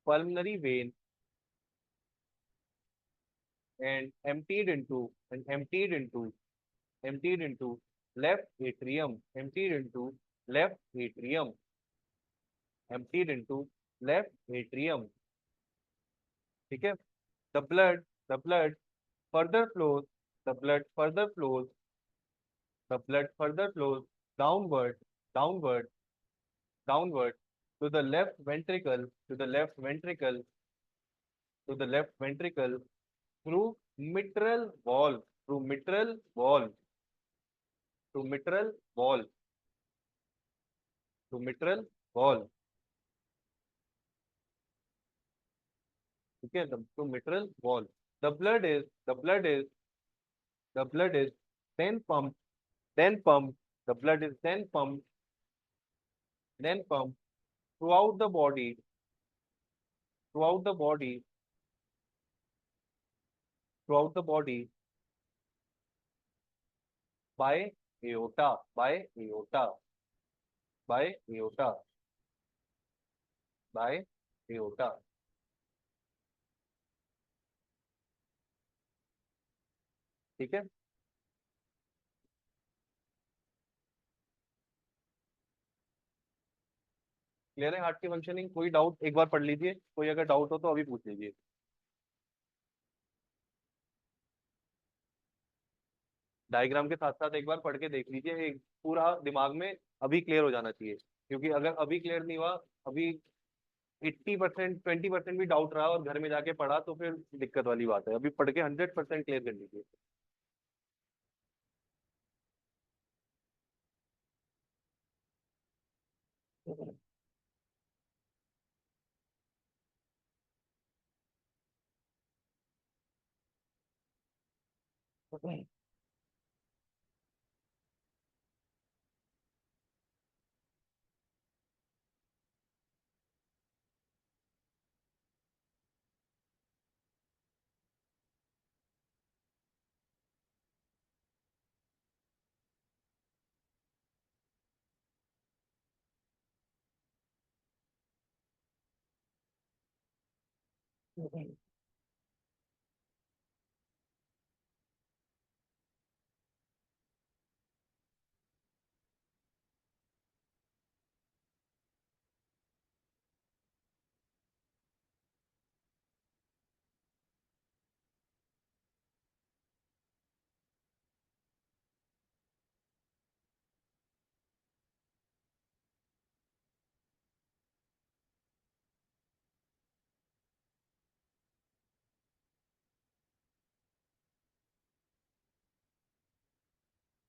pulmonary vein, and emptied into, emptied into left atrium, emptied into left atrium, emptied into left atrium. ठीक है, the blood further flows, the blood further flows, the blood further flows downward, downward, downward to the left ventricle, to the left ventricle, to the left ventricle through mitral valve, through mitral valve, through mitral valve, through mitral valve. Okay, through mitral valve. The blood is, the blood is, the blood is then pumped, then pumped. The blood is then pumped throughout the body, throughout the body, throughout the body by aorta, by aorta, by aorta, by aorta. ठीक है, clear है heart की functioning? कोई doubt एक बार पढ़ लीजिए, कोई अगर डाउट हो तो अभी पूछ लीजिए। डायग्राम के साथ साथ एक बार पढ़ के देख लीजिए, एक पूरा दिमाग में अभी क्लियर हो जाना चाहिए, क्योंकि अगर अभी क्लियर नहीं हुआ, अभी 80% 20% भी डाउट रहा और घर में जाके पढ़ा तो फिर दिक्कत वाली बात है, अभी पढ़ के 100% क्लियर कर लीजिए।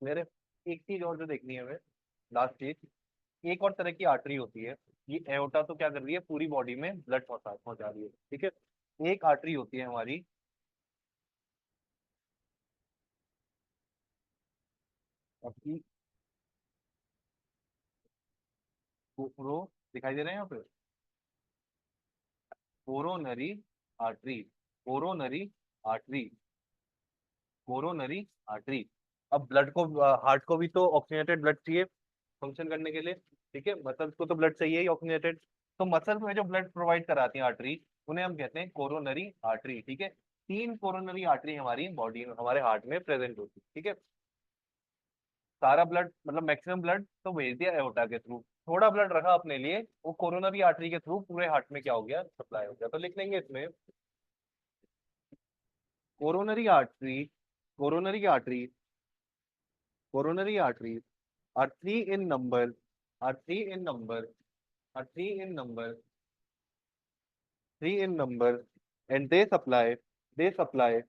मेरे एक चीज और जो देखनी है हमें, लास्ट चीज, एक और तरह की आर्टरी होती है। ये एओर्टा तो क्या कर रही है, पूरी बॉडी में ब्लड पहुंचा रही है, ठीक है। एक आर्टरी होती है हमारी, आपकी कोरो, दिखाई दे रहे हैं यहाँ पे, coronary artery, coronary artery, coronary artery. अब ब्लड को, हार्ट को भी तो ऑक्सीजनेटेड ब्लड चाहिए फंक्शन करने के लिए, ठीक है। मसल्स को तो ब्लड चाहिए ही ऑक्सीजनेटेड। तो मसल्स में जो ब्लड प्रोवाइड कराती है आर्टरी, उन्हें हम कहते हैं कोरोनरी आर्टरी, ठीक है। तीन कोरोनरी आर्टरी हमारी बॉडी में, हमारे हार्ट में प्रेजेंट होती है, ठीक है। सारा ब्लड मतलब मैक्सिमम ब्लड तो भेज दिया एओर्टा के थ्रू, थोड़ा ब्लड रखा अपने लिए, वो कोरोनरी आर्टरी के थ्रू पूरे हार्ट में क्या हो गया, सप्लाई हो गया। तो लिख लेंगे इसमें, coronary artery, coronary artery, coronary artery are three in number, are three in number, are three in number, three in number, and they supply, they supply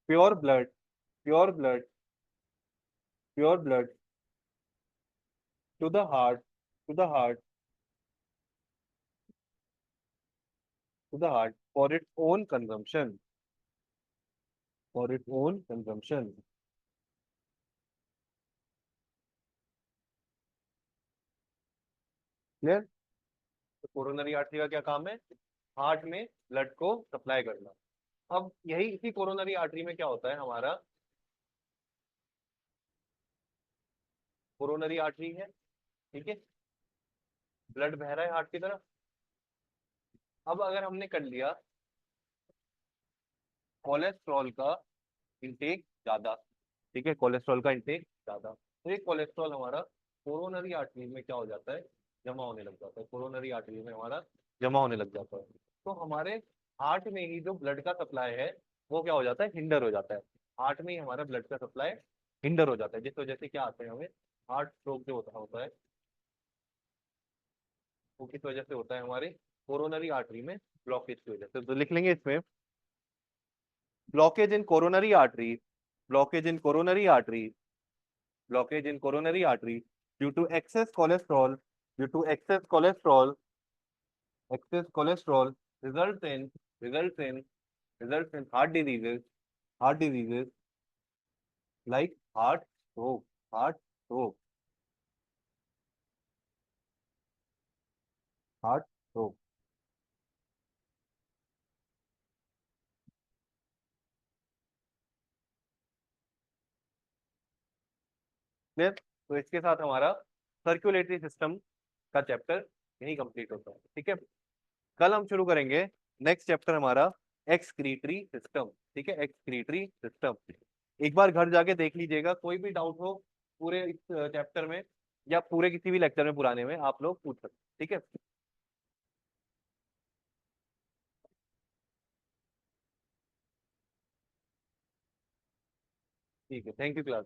pure blood, pure blood, pure blood to the heart, to the heart, to the heart for its own consumption, for its own consumption. Clear? तो coronary artery का क्या काम है, heart में blood को supply करना। अब यही इसी कोरोनरी आर्टरी में क्या होता है हमारा, कोरोनरी आर्टरी है, ठीक है, ब्लड बह रहा है हार्ट की तरफ। अब अगर हमने कर लिया कोलेस्ट्रॉल का इंटेक ज्यादा, ठीक है, कोलेस्ट्रॉल का इंटेक ज्यादा, तो ये कोलेस्ट्रॉल हमारा कोरोनरी आर्टरी में क्या हो जाता है, जमा होने लग जाता है, कोरोनरी आर्टरी में हमारा जमा होने लग जाता है। तो हमारे हार्ट में ही जो ब्लड का सप्लाई है वो क्या हो जाता है, हिंडर हो जाता है। हार्ट में ही हमारा ब्लड का सप्लाई हिंडर हो जाता है, जिस वजह से क्या आता है हमें, हार्ट स्ट्रोक जो होता होता है, वो किस वजह से होता है, हमारे कोरोनरी आर्टरी में ब्लॉकेज की वजह से। तो लिख लेंगे इसमें, blockage in coronary artery, blockage in coronary artery, blockage in coronary artery due to excess cholesterol, due to excess cholesterol, excess cholesterol results in, results in, results in heart diseases like heart stroke, heart stroke, heart stroke. Clear? तो इसके साथ हमारा circulatory system का chapter यही complete होता है, ठीक है। कल हम शुरू करेंगे नेक्स्ट चैप्टर हमारा, एक्सक्रीटरी सिस्टम, ठीक है, एक्सक्रीटरी सिस्टम। एक बार घर जाके देख लीजिएगा, कोई भी डाउट हो पूरे इस चैप्टर में या पूरे किसी भी लेक्चर में पुराने में, आप लोग पूछ सकते हैं, ठीक है। ठीक है, थैंक यू क्लास।